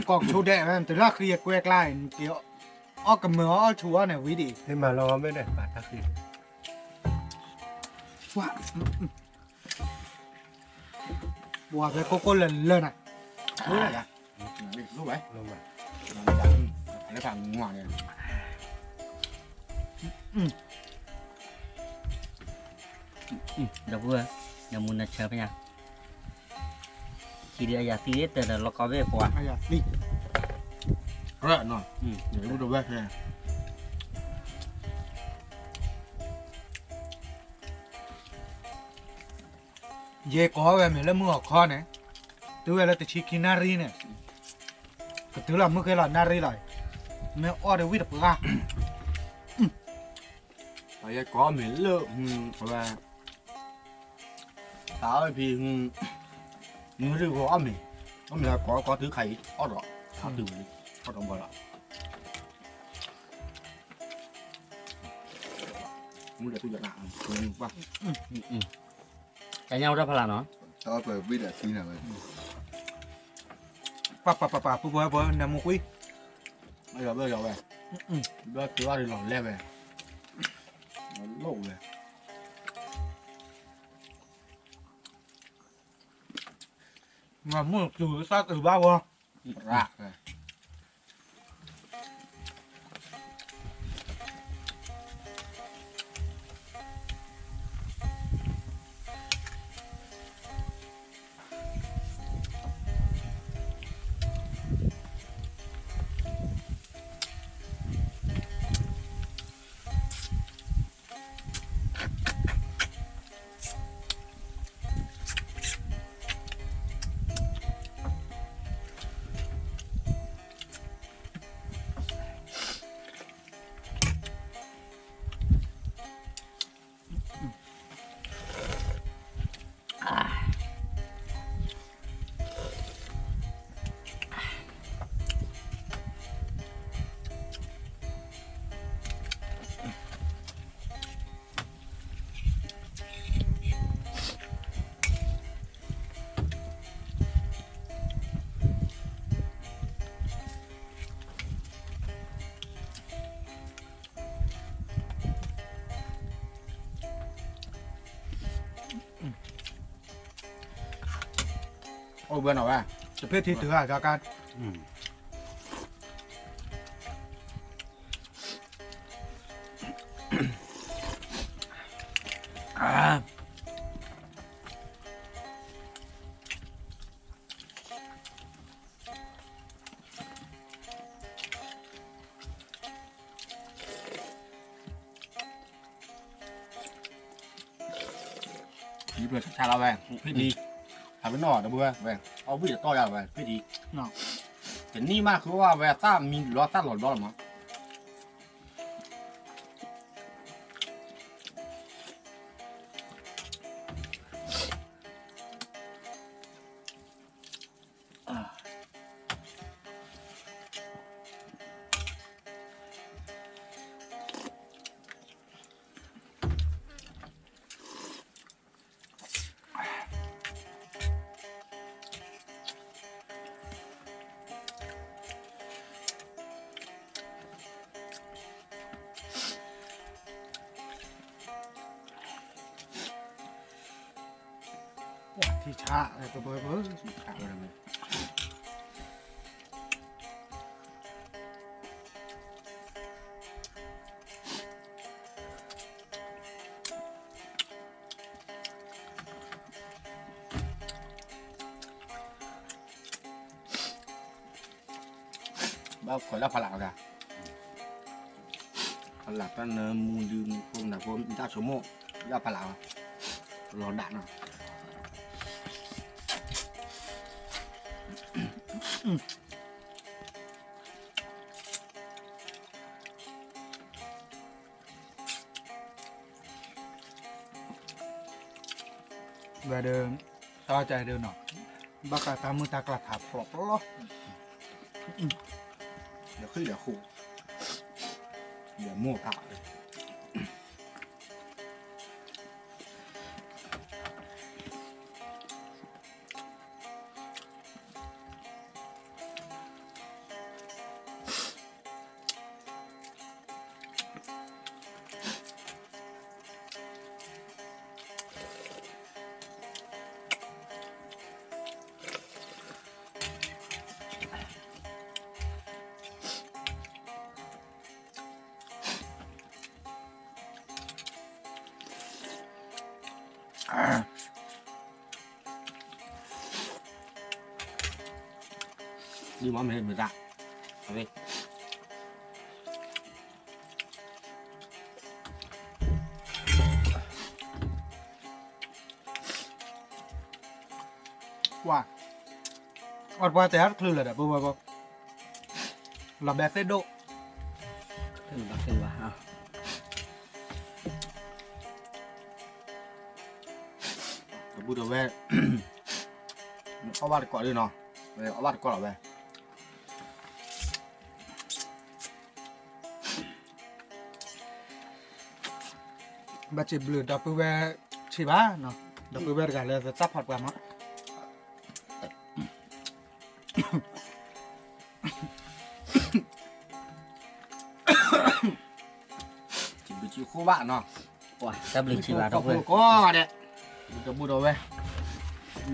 กองชูแดงมันแต่ละคือแกวกไล่เกี่ยวอ้อกับมืออ้อชัวเนี่ยวิดี Thế mà lo bên này bà ta khi ว่าไปโกโก้เลยน่ะ đúng rồi à đi lúc đấy luôn mà. nó thằng ngoài này เดี๋ยวพูดอย่ามุนนะเชิญไปยังทีเดียวอย่าตีแต่เราก็ไม่พอ ไอ้ยาดิ rồi rồi để lúc đầu về này เย่ก้อเว้ยเหมือนแล้วมือออกคอเนี่ยตัวเวลาแต่ชิคินารีเนี่ยก็ตัวเราเมื่อเคยหลอดนารีเลยไม่อ้อเดวิดปะ phải có miếng lợn và táo thì nó được có mình là có thứ khay ót rồi táo từ đi ót đồng bờ rồi muốn để tôi giật nặng quá แต่ยังเราพลังเนาะ Tao phải biết là khi nào vậy. ปะปุ๊บปุ๊บนามุกุย bây giờ về bây giờ đi lỏng le về nó lộ về มามือคือซาตือบ้าวะ rạc về ôi bên nào à จะเพศที่ถืออาจาการ đi về cha lao về cái đi thằng cái nọ đó bữa về ông bị to ra về cái đi Nọ. cái ni mà cứว่าvề ta mình lo ta lọt đó mà ที่ชาอะไรตัวเบอร์ ขาดอะไรไหม bao khỏi là phải lạo cả phải lạo ta mua dư hôm nào hôm ta số 1 ra phải lạo lò đạn nào เดินต่อใจเดินหน่อยบักตามือตากระถาปลอกล้อ để khi để khổ để mua tạo đi món mình ra đi qua ọt qua té khử là đã bơ bơ làm bé tết độขึ้นว่าเอา bút đầu về có bắt quả đi nó về có bắt quả về bà chỉ blue đập về chỉ bá nó đập về cả là sắp hoạt vào mắt chỉ bị chịu khô bạn nó ว้าจับลึกชีวาดอกเว้ย có đấy cái bút đầu về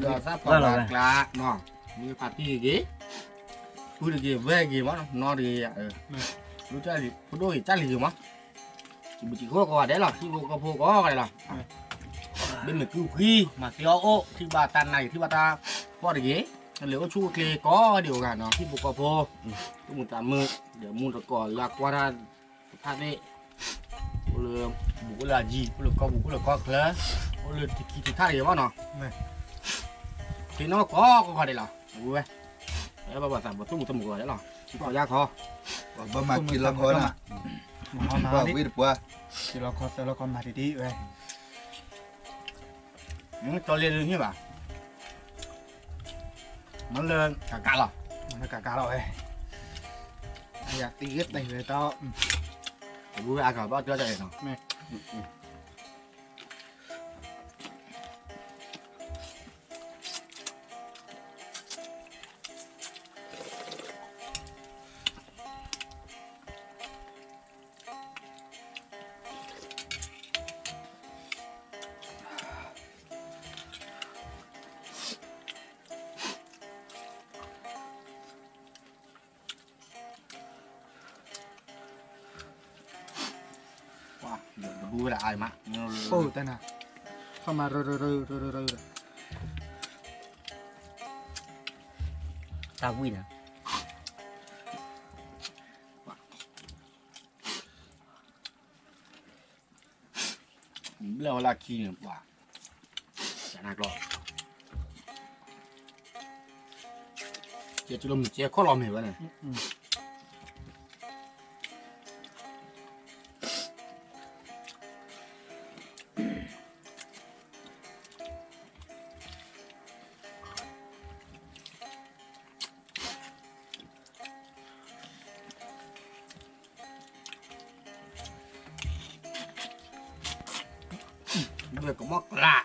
giờ sắp Vâng, hoạt vâng. là nó như phạt gì ghế bút được gì về gì mà nó thì lúc chơi thì bút đôi chắc là gì mà chỉ bị chịu khô có đấy là khi vô có cái là bên mình cứu khi mà cái ô khi bà tàn này khi bà ta có được ghế nếu chu kê có điều cả nó khi bộ cà phô tôi muốn tạm mơ để mua được cỏ là qua ra phát đi bố là gì bố là có khá bố là thì thay gì mà nó thì nó có đây là vui đấy bà tạm tôi một tầm rồi đấy là chỉ có ra kho Ba mak kilo kau nak. Ba wid buah. chỉ là con là con mà thì đi về những cho lên như vậy nó lên cả rồi nó cả rồi dạ tí ghét này về tao vui à cả bao chưa đây nó vui là ai mà ô tên nào không mà rơ ตาวิ่งนะ เราละขี้เนี่ยว่าจะน่ากลัวเจ้าจุลมเจ้าข้อลอมเห็นป่ะเนี่ย người có móc lạ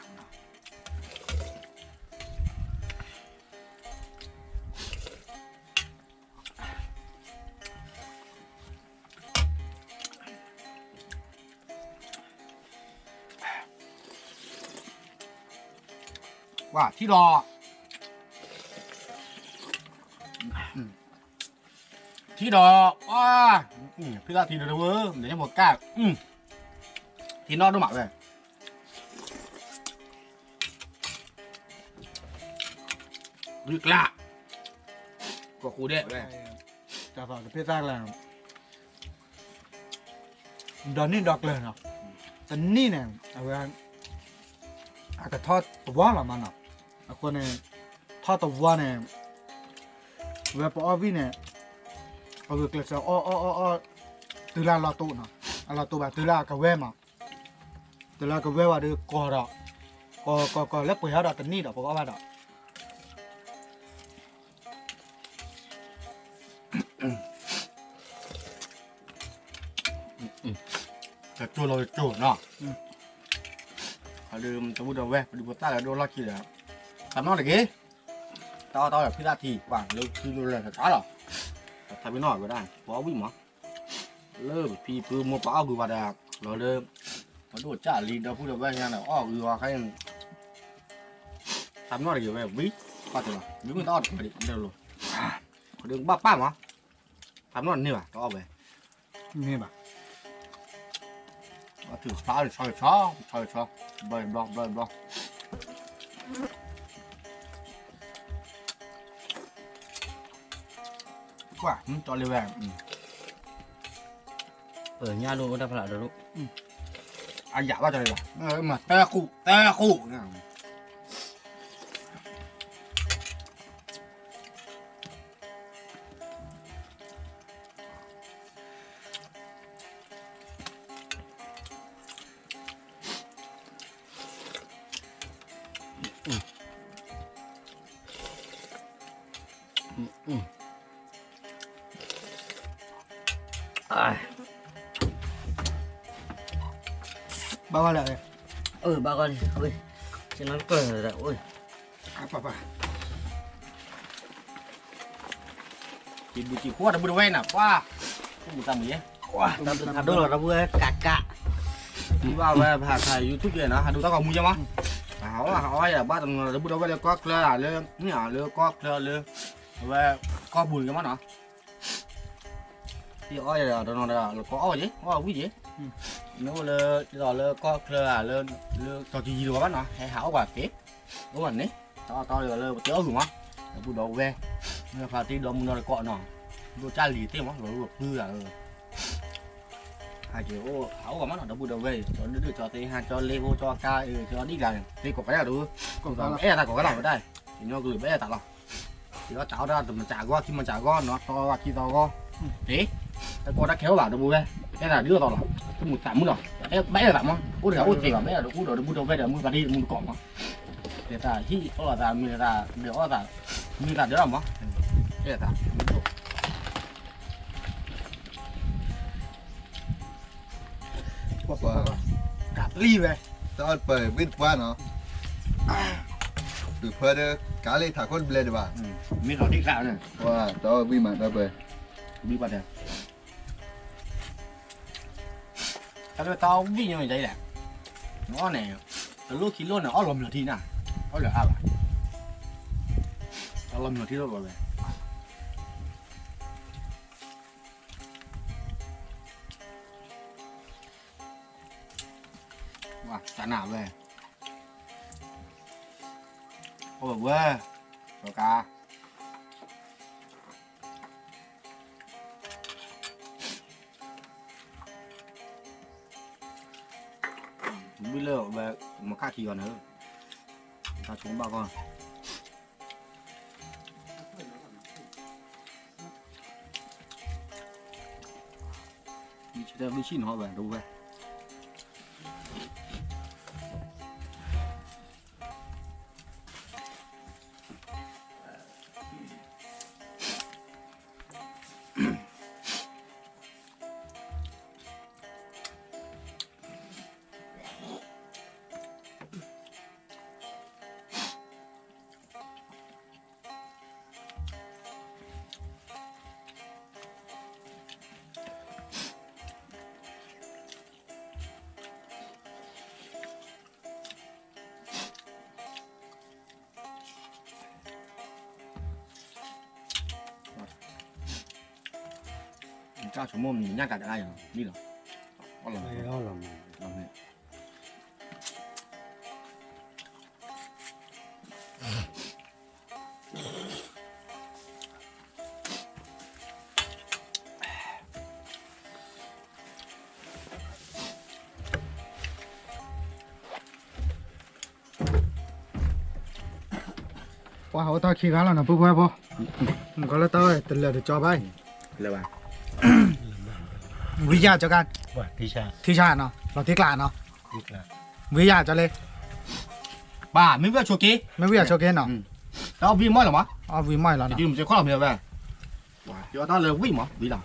ว่าที่รอที่รอว้าพี่ตาทีเดียวเว้ยเดี๋ยวจะหมดก้าที่นอดด้วยหมักเลยลึกละก็คูเด็ด จะฝากกับพี่ตากแล้วดอนนี่ดอกเลยเนาะแต่นี่เนี่ยเอาไว้อากาศทอดตัวหรอมันเนาะเอาคนเนี่ยทอดตัวเนี่ยเวลาพอวิ่งเนี่ยเอาเกลือเสาอ้อตือลาลาตุเนาะลาตุแบบตือลากระเวมาตือลากระเวว่าเดือกอดอกก็แล้วปุ๋ยหาดอกแต่นี่ดอกพอว่าดอก แต่จูเราจูเนาะเขาลืมจะพูดเอาไว้ไปดูต้าแล้วโดนล็อกกี่แล้วทำนอกเลยกี่ต่อแบบพี่ตาทีว่างเร็วคือรู้เลยช้าหรอทำไปนอกก็ได้พอวิ่งมั้งเริ่มพี่ปืนมัวเปล่าคือว่าได้เราเริ่มมาดูจ้าลีเราพูดเอาไว้ยังไงอ้อคือว่าใครทำนอกเลยแบบวิ่งก็จะว่าวิ่งมันต้องไปดิเดี๋ยวรู้เขาดึงบ้าป้ามั้งทำนอกนี่ว่ะต้องเอาไป นี่ป่ะ ถือช้าเบิร์นบล็อกว่าจอเลยแหวน nhà luôn đã phải là được อาอยากว่าจะเลยมาแต่คู่เนี่ย bao nhiêu lại ba con ui chứ nó cờ rồi ui ป่ะกินบุจิขั้วแต่บุญเว้นอ่ะว่าบุญตามนี้ว่า tao đúng là nó vừa cạ ที่ว่าไปผ่านถ่ายยูทูบเลยนะดูตะกอนมือยังมั้งเขาไอ้บ้านตรงนั้นบุญเว้นเลยก็เคลียร์เลยเนี่ยเลยก็เคลียร์เลยว่าก็บุญกันมั้งเนาะที่อ้อยเลยตรงนั้นเลยก็อ้อยอ้อยวิ่งnếu là giờ là có là lên cho gì rồi nó hay hảo và tiếp đúng rồi đấy to rồi là chớ hưởng á bù đầu về nhưng phải tí đom nó cọ nó đồ cha lì thêm á rồi hư là hai kiểu hảo và mắt nó bù đầu về cho nó được cho tí hai cho levo cho ca cho đi là đi có cái nào đúng còn bé ta có cái nào ở đây thì nó gửi bé ta là thì nó chảo ra từ mình chả qua khi mình chả qua nó to qua khi to qua thế con đã kéo vào đâu bù về cái là đưa vào là cái một tạm muốn rồi cái bé là tạm không út là út thì bé là út rồi mua đâu về là mua vào đi mua cỏ mà để ta chi đó là mình là để là mình là đứa nào mà cái là ta cả ly về tao phải biết qua nó từ phơi đó cá lấy thả con bê được bà mình nói đi gạo này wow tao biết mà tao về đi vào đây tao ví như vậy nè nó này từ lúc khi luôn là ở lòng thì nè ở là à bà ở lòng thì đâu rồi wow chả nào về ôi quê rồi cả bây giờ về một cá thì còn nữa ta xuống ba con đi xin họ về đâu về เจ้าชั่วโมงนี่ย่างกันได้เหรอนี่เหรออ๋อเหรอ เอาลอง ลองเนี่ยว่าเขาตาขี้กันแล้วนะปุ๊บไปปุ๊บมันก็เลยตาแต่เลยจะจ่อไป เลยว่ะ วิญญาณจะกัน ว่าที่ชา ที่ชาเนาะเราที่กลาเนาะ อีกแล้ว วิญญาณจะเลย บ้าไม่เพื่อโชว์กี้ ไม่วิญญาณโชว์เกนเนาะ แล้ววิ่งมั้ยหรอมะ อ๋อวิไม่แล้ว จ เนาะ ริงๆมันจะข้อเราเพียบเลยเดี๋ยวตอนเลยวิ่งมั้ยวิ่งหรอ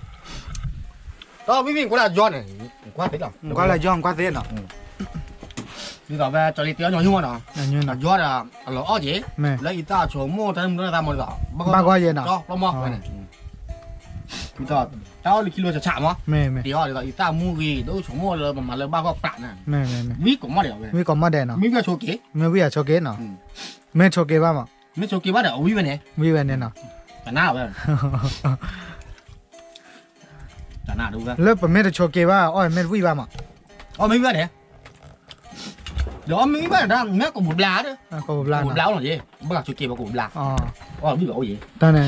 ตอนวิ่งกูละย้อนเลยกว่าติดหรอ ก็เลยย่องกว่าเส้นเนาะ นี่ต่อไปจอรีเตี้ยย้อนยุ่งเนาะ อย่างนี้เนาะ ย้อนอ่ะเราอ้อเจ๊ แม่ แล้วอีตาโชว์โม่แต่มึงต้องทำหมดหรอ บ้าก็เย็นเนาะ ก็ประมาณนั้นนี่ต่อเจ้าลิคิโลจะฉะมั้ย แม่แม่ เดี๋ยวเดี๋ยวอีตามูวีดูโชว์โม่เลยมาเลยบ้าก็ปะน่ะ แม่แม่แม่ วิ่งกูมาเดี๋ยวเว้ย วิก็มาแดนเนาะ ไม่เพื่อโชว์กี้ ไม่วิญญาณโชว์เกนเนาะแม่โชว์เกนบ้างมั้ง ไม่โชว์กี้ว่าเดี๋ยววิ่งไปไหน วิเป็นเนี่ยเนาะ จะหน้าเว้ยจะหน้าดูเว้ย แล้วเป็นแม่จะโชว์เกนว่าอ้อยแม่วิบ้างมั้ง อ๋อไม่biết này đó mới biết là mẹ của một lá đó ก็บลา một เนาะ lá là gì bác là chuyện kia của một lá อ๋อ อ๋อbiết bảo gì ตอนนี้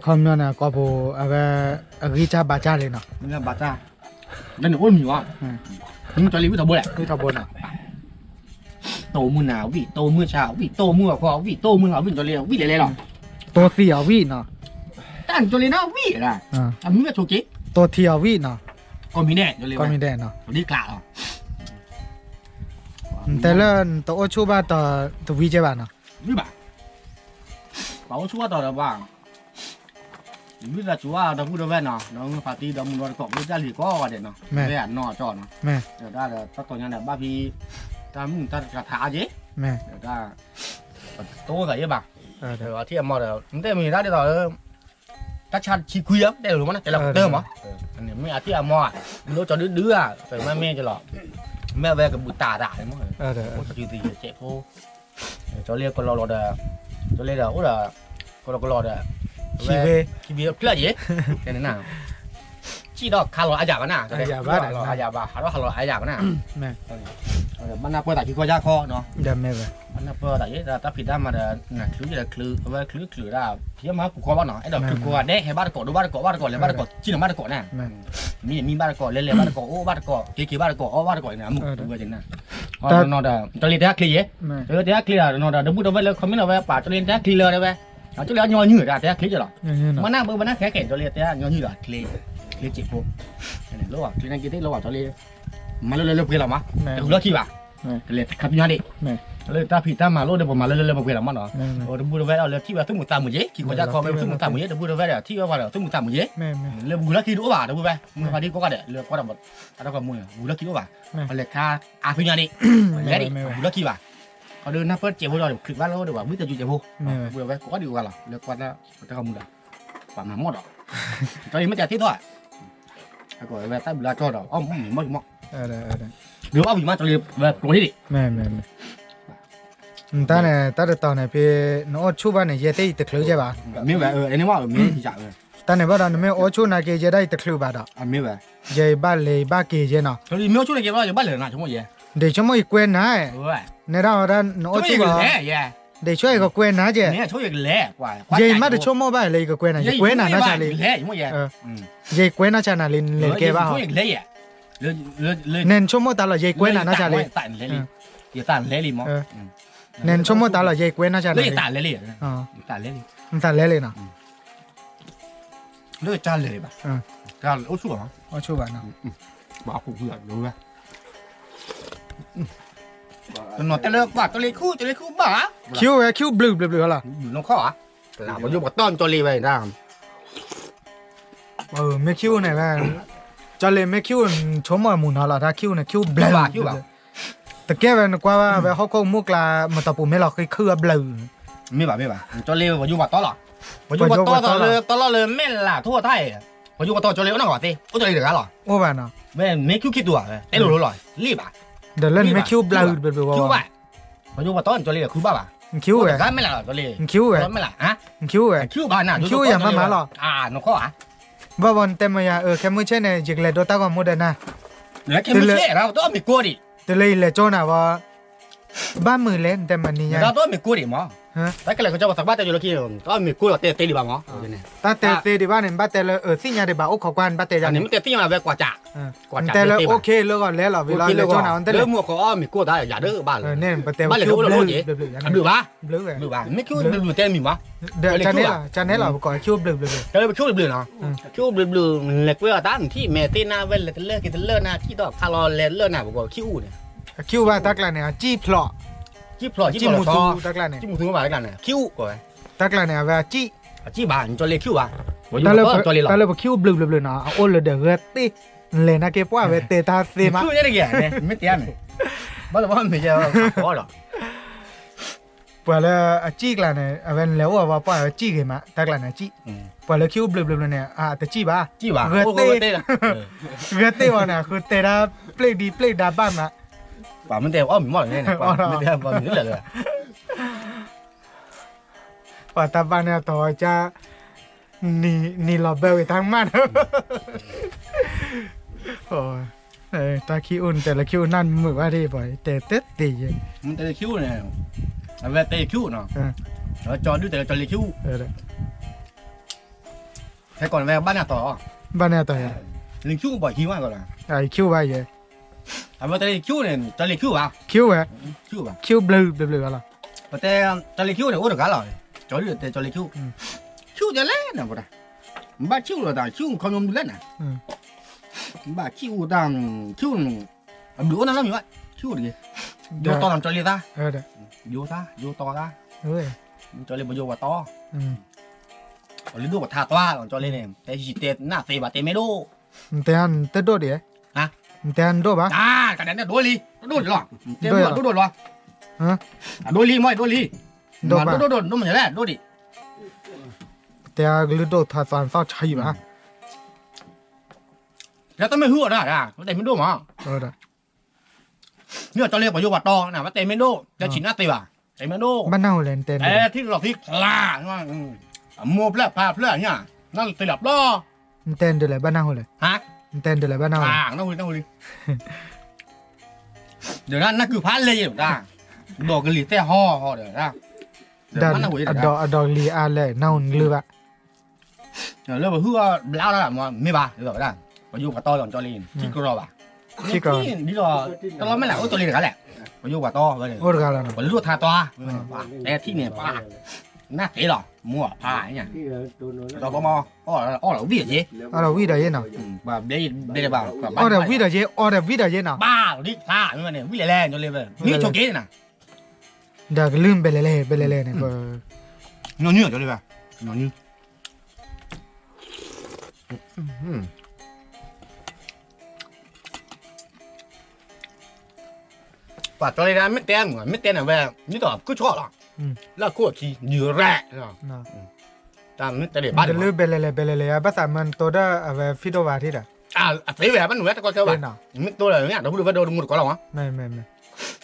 คอมเนี่ยนะก็พอริชาบาจาเลยเนาะ nên bà ta đây là ôn nhiều à nhưng cho lý biết tao bơi คือทับบนอ่ะ tổ mưa nào vị tổ mưa chào vị tổ mưa khó vị tổ mưa nào vị cho lý vị để lên rồi ตัวเสียวิเนาะ ta cho lý nó vị là อ่า à mới biết chỗ kia ตัวเทียวิเนาะ còn mình nè cho lý ก็มีแดนเนาะ đi cả rồi แต่ละตัวชูบาตัววิเจบาเนาะ biết bà bảo chú tao là bà biết là chú à đâu có đâu về nào nó phải đi đâu nó có biết ra thì có vào để nó về ăn nó cho nó แม่ เดี๋ยวได้เลยตัวนี้เนี่ยบ้าพี่ตามมึงตากระถาเจ๊ แม่ เดี๋ยวได้โตใส่ยังบ้า เดี๋ เดี๋ ย ยว วที่มอเดี๋ยวมึงได้มีได้เดี๋ยวตักชาชีคุยอ่ะได้หรือมั้งแต่เราเติมเหรออันนี้ไม่อาที่มอมึงรู้จะดื้อแต่แม่แม่จะหรอแม่แวกับบุตรตาด่าเลยมั้ง เดี๋ยว โอ้ยตีเจ็บโอ้จะเรียกคนรอเด้อจะเรียกเดี๋ยวโอ้เด้อคนรอเด้อ ขี้เว ขี้เวเกลือเจ๊แค่นั้นน่ะจีดอกคาร์โลอาญาบ้าน่ะอาญาบ้าหาว่าคาร์โลอาญาบ้าน่ะ แม่ มันน่าเปิดแต่ที่ก็ยากคอเนาะ เดี๋ยวแม่ไป มันน่าเปิดแต่ยี่แต่ผิดได้มาเด้อน่ะคลือจะคลือว่าคลือได้พี่มากูขอบ้านเนาะไอ้ดอกคือกูว่าเด้ให้บ้านก่อดูบ้านก่อเลยบ้านก่อจีนบ้านก่อน่ะ แม่ มีบ้านก่อเล่นบ้านก่อโอ้บ้านก่อกี่บ้านก่ออ๋อบ้านก่อเนี่ยมึงดูว่าจริงนะนอเด้อจะเรียนได้คลีเย่ แม่ ได้คลีอ่ะนอเด้อเดี๋ยวพูดเอาไว้เลยคอมเมนต์เอาไว้ป่าจะเรียนได้คลีเลยได้ไหมจะเรียนย่อยืดได้คลีจะหรอ อย่างนี้เนาะ มันน่าเบื่อมันน่าแข็งจะเรียนได้ย่อยืดได้คลีเจ็บพวกเนี่ยระหว่างคลีนั่นกี่ที่ระหว่างจะเรียนมาเร็วๆเพื่อนเรามา แม่ เดี๋ยวเลิกขี้ป่ะเรียนขับย้อนดิ แม่ เลยตาผิดตามาโลดเดี๋ยวผมมาเร็วๆมาเพื่อนเรามาเนาะ แม่แม่ โอ้เดี๋ยวพูดเอาไว้เอาเลยที่ว่าตุ้งมุตามุเย่ขี้คนจะคอไปตุ้งมุตามุเย่เดี๋ยวพูดเอาไว้เดี๋ยวที่ว่าเดี๋ยวตุ้งมุตามุเย่ แม่แม่ เรื่องบุรักขี้รู้ป่ะเดี๋ยวพูดไปมึงพอดีก็เดี๋ยวเรื่องก็ได้หมดอะไรก็มึงบุรักขี้รู้ป่ะเอาเลยค่าอาพิญญาดิเดี๋ยวดิบุรักขี้ป่ะเขาเดินหน้าเปิดเจ็บหัวเราเดี๋ยวคือว่าเราเดี๋ยวว่ามิตรจุดเจ็บหัว แม่ พูดเอาไว้ก็ดีกว่าหรอเรื่องก็ได้แต่ก็มึงละป่ามาหมดหรอตอนนี้ไม่แต่ที่ตัวก็ไว้ใต้บุรักจอดอ๋อหมด เดี๋ยว หรือว่าวิมานจะเรียบแบบตรงนี้ดิ แม่ตาเนี่ยตาตอนเนี่ยพี่น้องชูบ้านเนี่ยเยติตะคลุใช่ป่ะ มีแบบอันนี้ว่ามีที่จ่ายเลย ตาเนี่ยบ้านเนี่ยไม่โอชูนาเกยได้ตะคลุบ้านอ่ะ อ่ะมีแบบ เยบ้านเลยบ้านเกยเนาะ ตอนนี้มีช่วยเก็บว่าอยู่บ้านเลยนะชั่วโมงเย่ เดี๋ยวชั่วโมงอีกเกวนนะ เออ ในเราด้านน้อง ช่วย ชู เก็บ บ้าน แหล่เย่ เดี๋ยวช่วยก็เกวนนะเจ เนี่ยช่วยเก็บแหล่กว่า เยมาเดี๋ยวชั่วโมงบ้านเลยก็เกวนนะเกวนนะน่าจะเลย แหล่ชั่วโมงเย่ เยเกวนน่าจะน่ะเล่นเกบ้า ช่วยเก็บแหล่เย่เลย เน้นชั่วโมงตาละเยเกวนน่าจะเลย ตันแหล่เลยอย่าตันแหล่เลยมั้ง เน้นชั่วโมงตาละเยเกวนน่าจะ เล เลย ยตันแหล่เลย อ๋อ ตันแหล่เลย มันตาเล่เลยนะ เลยจานเลยป่ะจานโอ้ชั่วมั้ง โอชูบ้านเนาะ บอกกูเพื่อนรู้ไหมตอนนอนแต่เลิกว่าตัวเล็กคู่บ้า คิวบลูเหรอ น้องข้ออ่ะหลับมันอยู่กับต้นตัวเล็กไปได้ ไม่คิวเนี่ยแม่จะเลยไม่คิวชมว่ามุนเหรอถ้าคิวเนี่ยคิวบลูแต่แกเป็นกว่าแบบเขาก็มุกลามาตะปูไม่หรอกคือบลู ไม่ป่ะตัวเล็กมันอยู่กับต้นหรอมันอยู่กับต้นเลยแม่ล่ะทั่วไทยมันอยู่กับต้นตัวเล็กนั่งก่อนสิโอ้ตัวเล็กเดือดหรอ โอ้บ้านเนาะ แม่ไม่คิดตัวเต้นรู้เลยรีบอ่ะ เดี๋ยวเล่นไม่คิวบลูแบบ คิว ว่า ไปมันอยู่กับต้นตัวเล็กคือบ้าป่ะ คิวเว้ย ก็ไม่ล่ะตัวเล็ก คิวเว้ย ไม่ล่ะฮะ คิวเว้ย คิวบ้านน่ะ คิวอย่ามาหรอ น้องข้ออ่ะ ว่าวันเต็มมายาแค่มื้อเช่นเนี่ยจิกเลยโดตาก็หมดนะ เนี่ยแค่ไม่ใช่เราต้องมีกูดิ แต่เลยเลยโจน่ะว่าบ้านมือเล่นแต่มันนี่ยัง เราต้องมีกูดิมั้ง ฮะ แต่ก็เลยเขาจะบอกสักบ้านแต่อยู่ละกี่ต้องมีกูเตะดีบ้างมั้ง ตาเตเตดีบ้านเนี่ยบ้านแต่ละสิญาดีบ้าโอ้ขอกวนบ้านแต่ยั อั ง นนี้มันเตะที่มาแบบกว่าจ่า แต่ละโอเคแล้วก็แล้วเวลาเลยโจน่ะมันแต่ เรื่องมัวเขาอ้อมีกูได้อย่าดื้อบ้านเลย เนี่ยบ้านแต่ บ้านเลย คิว กู เบ เรา ลอ โดนจี เบลอ ดื้อปะ เบลอ ดื้อปะไม่คิวดื้อเต้มีมั้ง เดี๋ยวจานนี้ล่ะก่อนคิวเบลอ เดี๋ยวไปคิวดื้อเนาะคิวดื้อเล็กเวลาตั้งที่เมตีน่าเวลเลิกกินเลิกนะที่ดอกคาร์ลเลเลิกนะบอกว่าคิวเนี่ย คิวว่าตักละเนี่ยจี้พลอ จี้พลอจี้ จี้ พ ห ล มู อ ตูตักละเนี่ย จี้มูทูมาแล้วกันเนี่ยคิวก่อน ตักละเนี่ยว่าจี้ จี้บ้านจอเลยคิวอ่ะ ตาเลยคิวเบลอนะโอ้เลยเดือดตีเลยนะเก็บว่าเวเตตาเซมา คิวเนี่ยเนี่ยไม่เตี้ยเนี่ยบ้านว่าไม่ใช่พอหรอก ปะละจี้กละเนี่ยเวนแล้วว่าปะจี้กันมาตักละเนี่ยจี้ปะละคิวเบลอเนี่ยแต่จี้บ้า จี้บ้า เวเตวะนะคือเตระเพลดีเพลดาบ้านมา ป่ามันเตี้ยอ้อมหมดเลยเนี่ยไม่เตี้ยป่ามันเลย ปะตาบ้านเนี่ยต่อจะนี่เราเบลทั้งมันโอ้ตาคิวแต่ละคิวนั่นมือว่าดีบ่อยแต่เต็ดดี มันเตะคิวเนี่ยเวลเตะคิวเนาะแล้วจอดูแต่จอเลยคิวใช้ก่อนแวบ้านเนี่ยต่อ บ้านเนี่ยต่อ ลิงคิวบ่อยคิวมากกว่า ไอ้คิวไว้เย แต่ว่าเตะคิวเนี่ยจอเลยคิวอ่ะ คิวเหรอ คิวอ่ะ คิวเบลออะไร แต่จอเลยคิวเนี่ยโอ้เด็กกันเลยจอดูแต่จอเลยคิวคิวจะเล่นนะบ่ได้บ้าคิวเลยแต่คิวเขายอมเล่นนะบ้าคิวดังคิวดูนั่นแล้วมีวะคิวดิโยต่อจอเลยตา เด้อ โยต่อตา เฮ้ย จอเลยบ่โยว่าต่อจอเลยดูว่าท่าตัวจอเลยเนี่ยแต่จิตเตหน้าเตะบาเตะไม่ดู แต่อันเต็ดโดดิแต่อันโดบ้า จ้ากระเด็นเนี่ยโดนลีโดนหรอเต็มหรอโดนหรอ ฮะ โดนลีไม่โดนลีโดนมันจะแร่โดนดิ แต่กลือโดท่าสานซ้อใช่ป่ะ แล้วต้องไม่หัวนะแต่ไม่ดูมั้ง เด้อ เนี่ยจอเลยบ่โยว่าต่อนะว่าเตะไม่ดูจะฉีดหน้าเตะว่ะเตะไม่ดู บ้านเน่าเลยเต็น ที่เราที่คลาว่ามัวเปล่าพาเปล่าเนี่ยนั่นเตะหลับล้อ เต็นเด้อเลยบ้านเน่าเลย ฮะ เต็นเด้อเลยบ้านเน่า ต้องคุยเดี๋ยวนั่นคือพันเลยอยู่ด้าดอกกะหรี่แต่ห่อเดี๋ยวนะเดี๋ยว ดัน มันน่าคุย ดอกลีอาเลยเน่าหรือว่า เดี๋ยวเรื่องแบบเพื่อแล้วล่ะมันไม่บ้าเดี๋ยวได้ไปอยู่กับต่อหล่อนจอลีนที่กรอบอ่ะนี่ก็ตลอดไม่แหละโอ้จอลีนกันแหละไปอยู่กับต่อไปเลย โอ้กาลนะ ไปรู้ทาตัวแต่ที่เนี่ยป้าหน้าเตะหรอมั่วผ้าเนี่ยเราก็มออ้อเราวิ่งเจ๊ เราวิดาเย็นเนาะ แบบเดี๋ยวบ้า อ๋อเดี๋ยววิดาเย็นเนาะ บ้าดิท่าเนี่ยวิ่งแรงจนเลยแบบนี่โชเก้น่ะ เดี๋ยวลืมไปเลยเนี่ยก็ นอนเนื้อจนเลยแบบนอนเนื้อปัดจนเลยนะไม่เต้นเหมือนไม่เต้นอ่ะแบบนี่ต่อก็ชอบหรอแล้วก็ขี้เหยื่อแร่เนาะตามนี่แต่เด็กบ้าน เดี๋ยวลืมไปเลยภาษามันตัวได้แบบฟิโดวาที่เด้อ เสียแบบมันหนูแต่ก็เสียแบบไม่ตัวเลยเนี่ยเดี๋ยวพูดว่าโดนมุดก่อนหรอ ไม่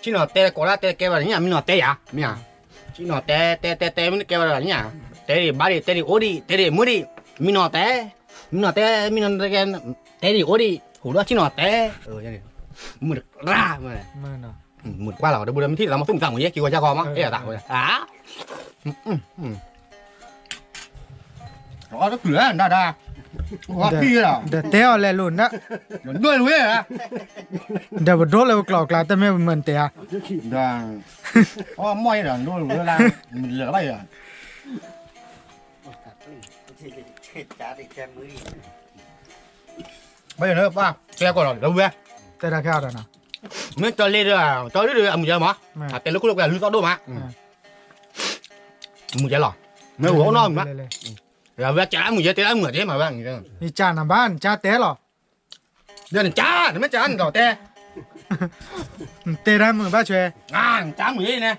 ชิโน่เตะก่อนละเตะแกว่าเนี่ยมีโน่เตะอ่ะมีอ่ะชิโน่เตะมันแกว่าเนี่ยเตะบารีเตะโอดีเตะมือดีมีโน่เตะมีโน่แกเตะโอดีหัวชิโน่เตะยังไงมืดร่ามาเลย ไม่เนาะ มืดกว่าเราเดี๋ยวบุญมันที่เรามาซุ่มสั่งอย่างเงี้ยกี่วันจะคอมั้งตาเลยอ๋อก็เกลือได้ว่าพี่เหรอ เดี๋ยวเตะอะไรลุ่นนะ ด้วยรู้เหรอ เดี๋ยวโดนเลยกล่าวแต่ไม่เหมือนเตะ ได้อ๋อไม่เหรอด้วยรู้แล้วมันเหลืออะไรอ่ะไม่เหรอป่ะแกก่อนเหรอเว้ย แต่ละข้าวนะ ไม่จอเลยจอเลยมึงจะมั้ยแต่ลูกๆรู้ต่อดูมั้ยมึงจะหรอไม่หัวน้องมั้ยเดี๋ยวจ้ามึงจะเตะมึงจะมาบ้างอย่างเงี้ย นี่จานะบ้านจ้าเตะหรอ เดี๋ยวจ้าไม่จ้าต่อเตะ เตะได้มือบ้าช่วย จ้ามึงยังไง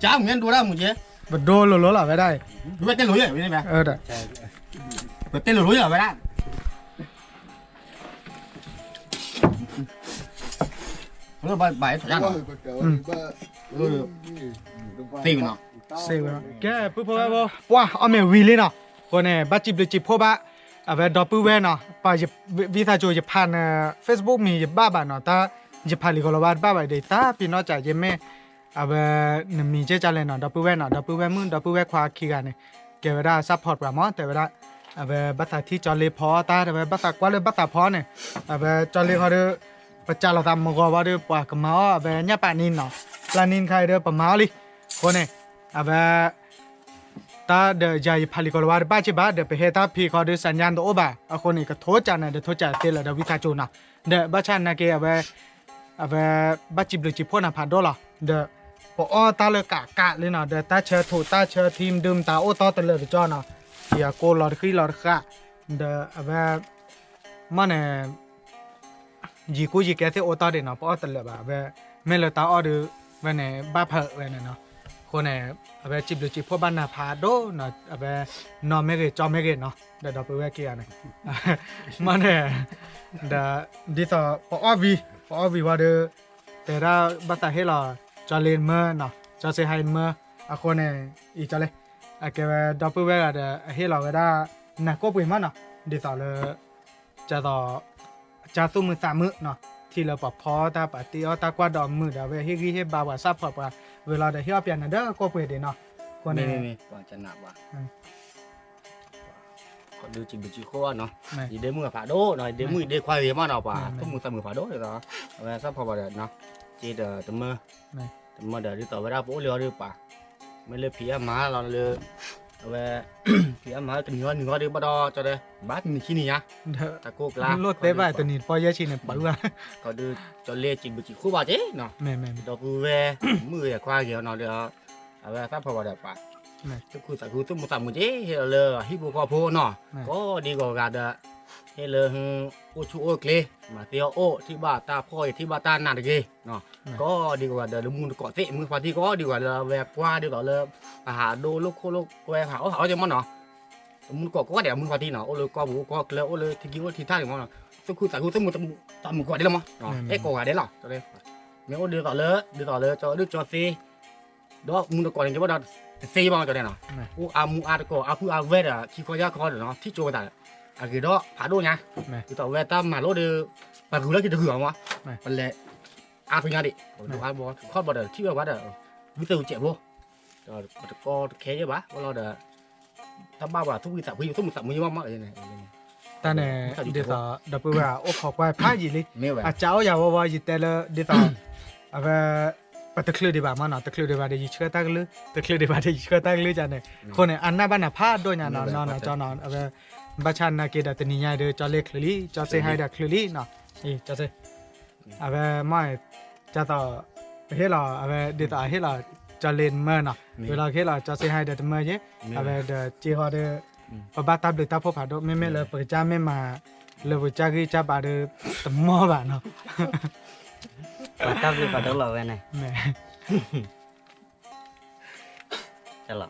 จ้ามึงยังดูได้มึงจะ บัดโดนหล่อไม่ได้ ดูเต้นหลุยไม่ได้ไหม เด้อ เต้นหลุยไม่ได้เรื่องใบถอยหลังตีมันเนาะ เซวแกปุ๊บปุ๊บว้าเอาเมวีเลยเนาะคนเนี่ยบัดจิบเลยจิบพ่อบ้า เวดอปูเวเนาะปาจะวิธีจูจะผ่านFacebook มีจะบ้าบ้านเนาะตาจะผ่านลิโกลบาบ้าไปเดตาพี่น้องจ่ายจะไม่เวมีเจจันเลยเนาะดอปูเวเนาะดอปูเวมึงดอปูเวควาคีกันเนี่ยเกี่ยวกับซัพพอร์ตประมาณแต่เวลาเวภาษาที่จอเลยพอตาแต่เวภาษากว่าเลยภาษาพอเนี่ยเวจอเลยเขาเดือประจาเราทำมกว่าเดือปากมาเวเนี่ยปานินเนาะปานินใครเดือประมาณลิคนเนี่ยเวตาเดจายพาลิกอลวาร์บ้าจิบ้าเดไปเฮตาพีเขาเดสัญญาณตัวบ้าคนนี้ก็โทษจานเดโทษจานเตลเดวิทาจูนะเดบ้าชันนักเกอเวบ้าจิบลูจิพ่นผ่านดอลเดพอตาเลยกะเลยนะเดตาเชอถูตาเชอทีมดื่มตาโอตอตะเลยจอนะเดียโกลอดขึ้นลอดกะเดมันจีกูจีแกที่โอตอเดนะพอตะเลยบ้าเไม่เลยตาออดูเนี่ยบ้าเผอเนี่ยเนาะคนเนี่ยจิบลูจิพ่อบ้านนาพาโดเนาะนอนไม่เกจอไม่เกเนาะเดี๋ยวเราไปแวะเกียร์เนี่ยมันเนี่ยเดี๋ยวดิสพอวีว่าเดี๋ยวแต่เราบัตรให้เราจอเลนเมื่อเนาะจอเซฮายเมื่อคนเนี่ยอีจอเลยเกี่ยวกับดับเบิลเวกเดี๋ยวให้เราก็ได้หนักก็ปุ่ยมันเนาะดิสเลยจะสู้มือ3 มื้อเนาะที่เราปรับพอตาปฏิเอาตากว่าดอมมือเดี๋ยวเฮ้ยบาว่าซับพอว่าเวลาเดี๋ยวเฮียเปลี่ยนเด้อก็เปิดเนาะคนนี้ นี่ก่อนจะหนักว่ะก็ดูจิบจิโคเนาะอีเดมือฝาโดหน่อยเดมือเดควายเรียมาเนาะป่ะต้องมือมือฝาโดเลยเนาะเอาไว้ซับพอว่าเด้อเนาะจีเด้อตะมือเดี๋ยวที่ต่อเวลาโป๊เรือหรือป่ะไม่เลยผีหมาเราเลยเอาไว้ผีหมาตัวเนื้อเดี๋ยวบ่ดอจะได้บ้านมีที่นี่นะตะโกกลารถเตะไปตัวนี้พอยาชินเนี่ยปังว่ะก็ดูจะเลี้ยจิบจิโคว่าเจ๊เนาะแม่ดอกบัวมืออย่าควายเกี่ยวเนาะเดี๋ยวเอาไว้ซับพอว่าเด้อป่ะทุกคนสักคนตุ้มสามมือเจ๊เฮลเลยฮิบุกอโพเนาะก็ดีกว่ากันเด้อเฮลเลยโอชูโอเคมาเตียวโอที่บ้านตาพ่อยที่บ้านตาหนาเกเนาะก็ดีกว่าเดี๋ยวมึงเกาะเตะมึงพอที่ก็ดีกว่าเราแวกว่าดีกว่าเลยหาดูลูกแวกหาเขาจะมันเนาะมึงเกาะก็เดี๋ยวมึงพอที่เนาะโอ้เลยก็บุกก็เลยโอ้เลยที่กิ้วที่ท่าอย่างมันเนาะทุกคนสักคนตุ้มตามมึงกว่าได้แล้วมั้งเนาะเอ๊ะกว่าได้หรอจะได้เมื่อโอ้เดือดต่อเลยจอดึกจอซีดอกมึงก่อนจะว่าเราซีบ้างจะได้เนาะอูอามูอาตะโกอาผู้อาเวดขี้ขยะคอเนาะที่โจกันแต่คือดอกผาโดนะคือต่อเวตามมาโลเดือปากกูแล้วกินถือมั้งมันแหละอาทุกอย่างดิดูอาบอข้อบอเดอที่ว่าเดอวิธีเจ็บบ่ก็แค่ยังบ้าว่าเราเดอถ้าบ้าว่าทุกวิธีทุกมุสมือมากๆเลยเนี่ยแต่เนี่ยเดี๋ยวดับเบิลว่าโอ้ขอบไปพายีเลยอาเจ้าอย่าว่ายีแต่ละเดี๋ยวเอาไปปัตตะคลือดีบ้ามันเนาะตะคลือดีบ้าเดี๋ยวยีเชื่อตั้งลือตะคลือดีบ้าเดี๋ยวยีเชื่อตั้งลือจันเนี่ยคนเนี่ยอันนั้นบ้านน่ะพาด้วยเนี่ยนอนจอนอนเอาไปบ้านฉันนักเก็ตแต่นี่ยายเดี๋ยวจอเล็กคลีจอเซฮายเด็กคลีเนาะจอเซเอาไปไม่จะต่อเฮล่าเอาไปเดี๋ยวต่อเฮล่าจะเล่นเมื่อเนาะเวลาเฮล่าจอเซฮายเด็กเมื่อเนี่ยเอาไปเดี๋ยวจีฮอเดี๋ยวบ้านตับเด็กตับพอผ่าดไม่เลยเปิดจ้าไม่มาเลยเปิดจ้ากี่จ้าบาเดี๋ยวตั้งหม้อบ้านเนาะตับเลยปัดเราไว้ไหนจะหรอ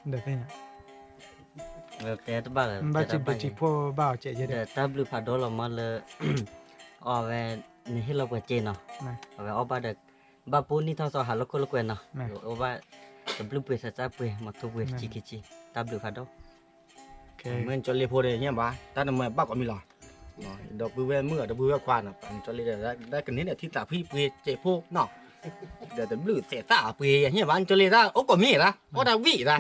เดี๋ยวเนี่ยเดี๋ยวบ้าเลยบัจิพ่อบ้าเจ๊เดี๋ยวตับเลยปัดเรามาเลยอ๋อเว้นี่ให้เราเปิดเจนเนาะเอาไว้เอาบ้าเด็กบ้าปูนี่ทั้งสองหาลูกเว้นเนาะเอาบ้าจะปลื้มเปย์สัจจะเปย์มาทุบเปย์จิกิจิตับเลยปัดเราเหมือนจอเลี้ยโพเดียเนี่ยบ้าแต่ทำไมบ้าก็มีหรอดอกบัวเมื่อดอกบัวควานอ่ะจอเลี้ยได้กันนี้เนี่ยที่ตาพี่เปย์เจ็บพวกเนาะเดี๋ยวจะบลื้เสียตาเปย์อย่างเงี้ยบ้านจอเลี้ยได้โอ้ก็มีละโอ้ดาวีละ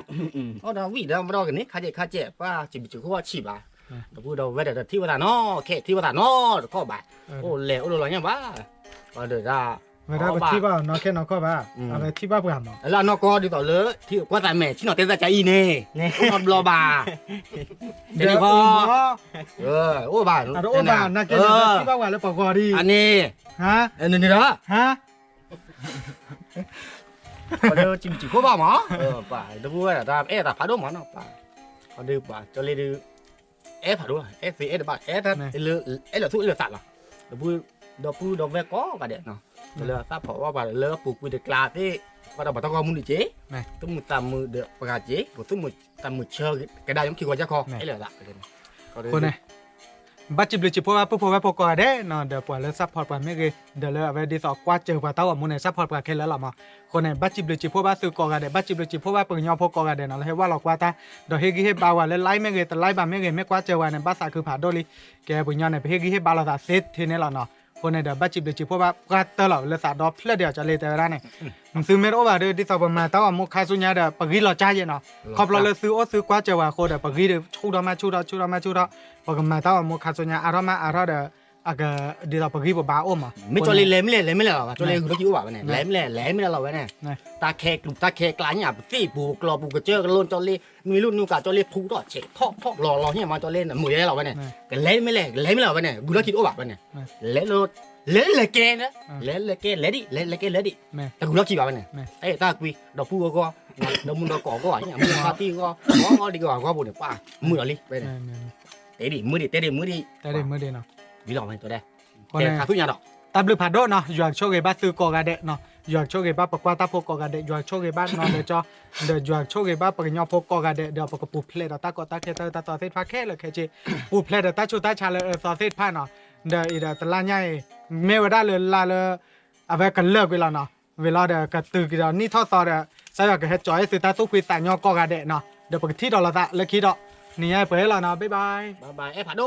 โอ้ดาวีแล้วมาดอกกันนี้ข้าเจ็บป้าจิบจิเขาว่าฉีบอ่ะดอกบัวเราเวทเดี๋ยวที่ว่าตาเนาะแค่ที่ว่าตาเนาะก็บ่ายโอ้เละโอ้เราเนี่ยบ้าเดี๋ยวได้เวลาไปที่บ้านนอนแค่นอนก็บ้าเอาไปที่บ้านเปล่าเนาะแล้วนอนก็ดีต่อเลยที่ว่าแต่แม่ที่นอนเต้นใจอีเน่นอนรอบาเดี๋ยวพอโอ้บ้านโอ้บ้านนักเก็ตที่บ้านว่าแล้วปอกดีอันนี้ฮะนี่เหรอฮะเดี๋ยวจิมจิโคบ้าหมอป่าเดี๋ยวพูดว่าแต่แต่ผาดูหมอเนาะป่าเขาดูป่าจะเลยดูผาดูสีบ้าถ้าเราทุกเรื่องสัตว์หรอเดี๋ยวพูดดอกแวก็กันเด็ดเนาะเลยถ้าพอว่าป่าเลยปลูกวิเดกลาที่ว่าเราต้องมุนดิเจ๊ต้องมุตามมือเดือประกาศเจ๊ผมต้องมุตามมือเชื่อกระดาษยังคิดว่าจะคอเลยละคนไหน บัดจิบเลยจิพวกว่าพวกปกอเด้เนาะเดี๋ยวปล่อยเลยซัพพอร์ตปไม่เกเดี๋ยวเลยเอาไว้ดีสอกว่าเจอว่าเต้ามุนในซัพพอร์ตปแค่แล้วหรอมาคนในบัดจิบเลยจิพวกว่าซื้อกอกันเด้บัดจิบเลยจิพวกว่าเปิงยอพกอกันเด้เนาะให้ว่าหลอกว่าตาเดี๋ยวเฮกิเฮบาว่าเลยไล่ไม่เกแต่ไล่บาไม่เกไม่กว่าเจอว่าในบัดสาคือผ่าโดลิแกเปิงยอในเฮกิเฮบาเราตาเซตทีนี้หรอเนาะคนในเดี๋ยวบัดจิบเลยจิพวกว่าก็เตอร์หรอเลยสาดอเพลเดียวจะเลยแต่ละเนี่ยมันซื้อไม่รู้ว่าเดี๋ยวดีสอบมาเต้ามุกคาสุญญาเดี๋ยวปกิเราจ่ายเนาะขอบเราเลยซื้อโอ้ซื้อกว่าเจอว่าโคเดี๋ยวปกิเดี๋ยวชูดอมาปกมาเต้ามุกคาสุญญาอารมาอารเดอากดีเราปกิบบาโอมา ไม่จอเลยไม่เลยหรอจอเลยเขาคิดว่าเนี่ยแหลมไม่ได้หรอวะเนี่ยตาแขกตาแขกหลายอย่างสี่ปูกรอปูกระเจอกันล้นจอเลยมีรุ่นนู้นกับจอเลยพูดต่อเช็คทอกรอเนี่ยมาจอเลยมือได้หรอวะเนี่ยกันแหลมไม่หรอวะเนี่ยกูแล้วคิดว่าแบบเนี่ยแหลมเลยแกนะแหลมเลยแกแหลดิแต่กูแล้วคิดว่าเนี่ยเอ้ตาคุยดอกพูก็ดอกมุนดอกก่อก็เนี่ยมือปาร์ตี้ก็ดีกว่าก็บุญเนี่ยป้ามืออะไรไปเนี่ยเตะดิมือดิเนาะวิลองมันตัวได้แต่ขาทุกอย่างดอก ตับลือผัดโดเนาะอยากโชว์เกบ้าซื้อกอกาเดเนาะอยากโชว์เกบ้าปกว่าตาพกกอกาเดอยากโชว์เกบ้าเนาะเดี๋ยวอยากโชว์เกบ้าปกยอพกกอกาเดเดี๋ยวปกปูเพลดตากอตาเคเตอร์ตาต่อเซตพาแค่เลยแค่จีปูเพลดตาชูตาชาเลยต่อเซตพาเนาะเดี๋ยวอีเดตลาใหญ่เมื่อได้เลยลาเลยเอาไว้กันเลิกเวลาเนาะเวลาเดี๋ยวกระตือเดี๋ยวนี่ทอดซอเดี๋ยวใส่แบบกระเฮ็ดจอยซื้อตาสู้คุยสายยอกอกาเดเนาะเดี๋ยวปกที่ดอกละตะเลิกคิดดอกนี่ไงเปิดแล้วเนาะบ๊ายบาย บายเอ้ผัดโด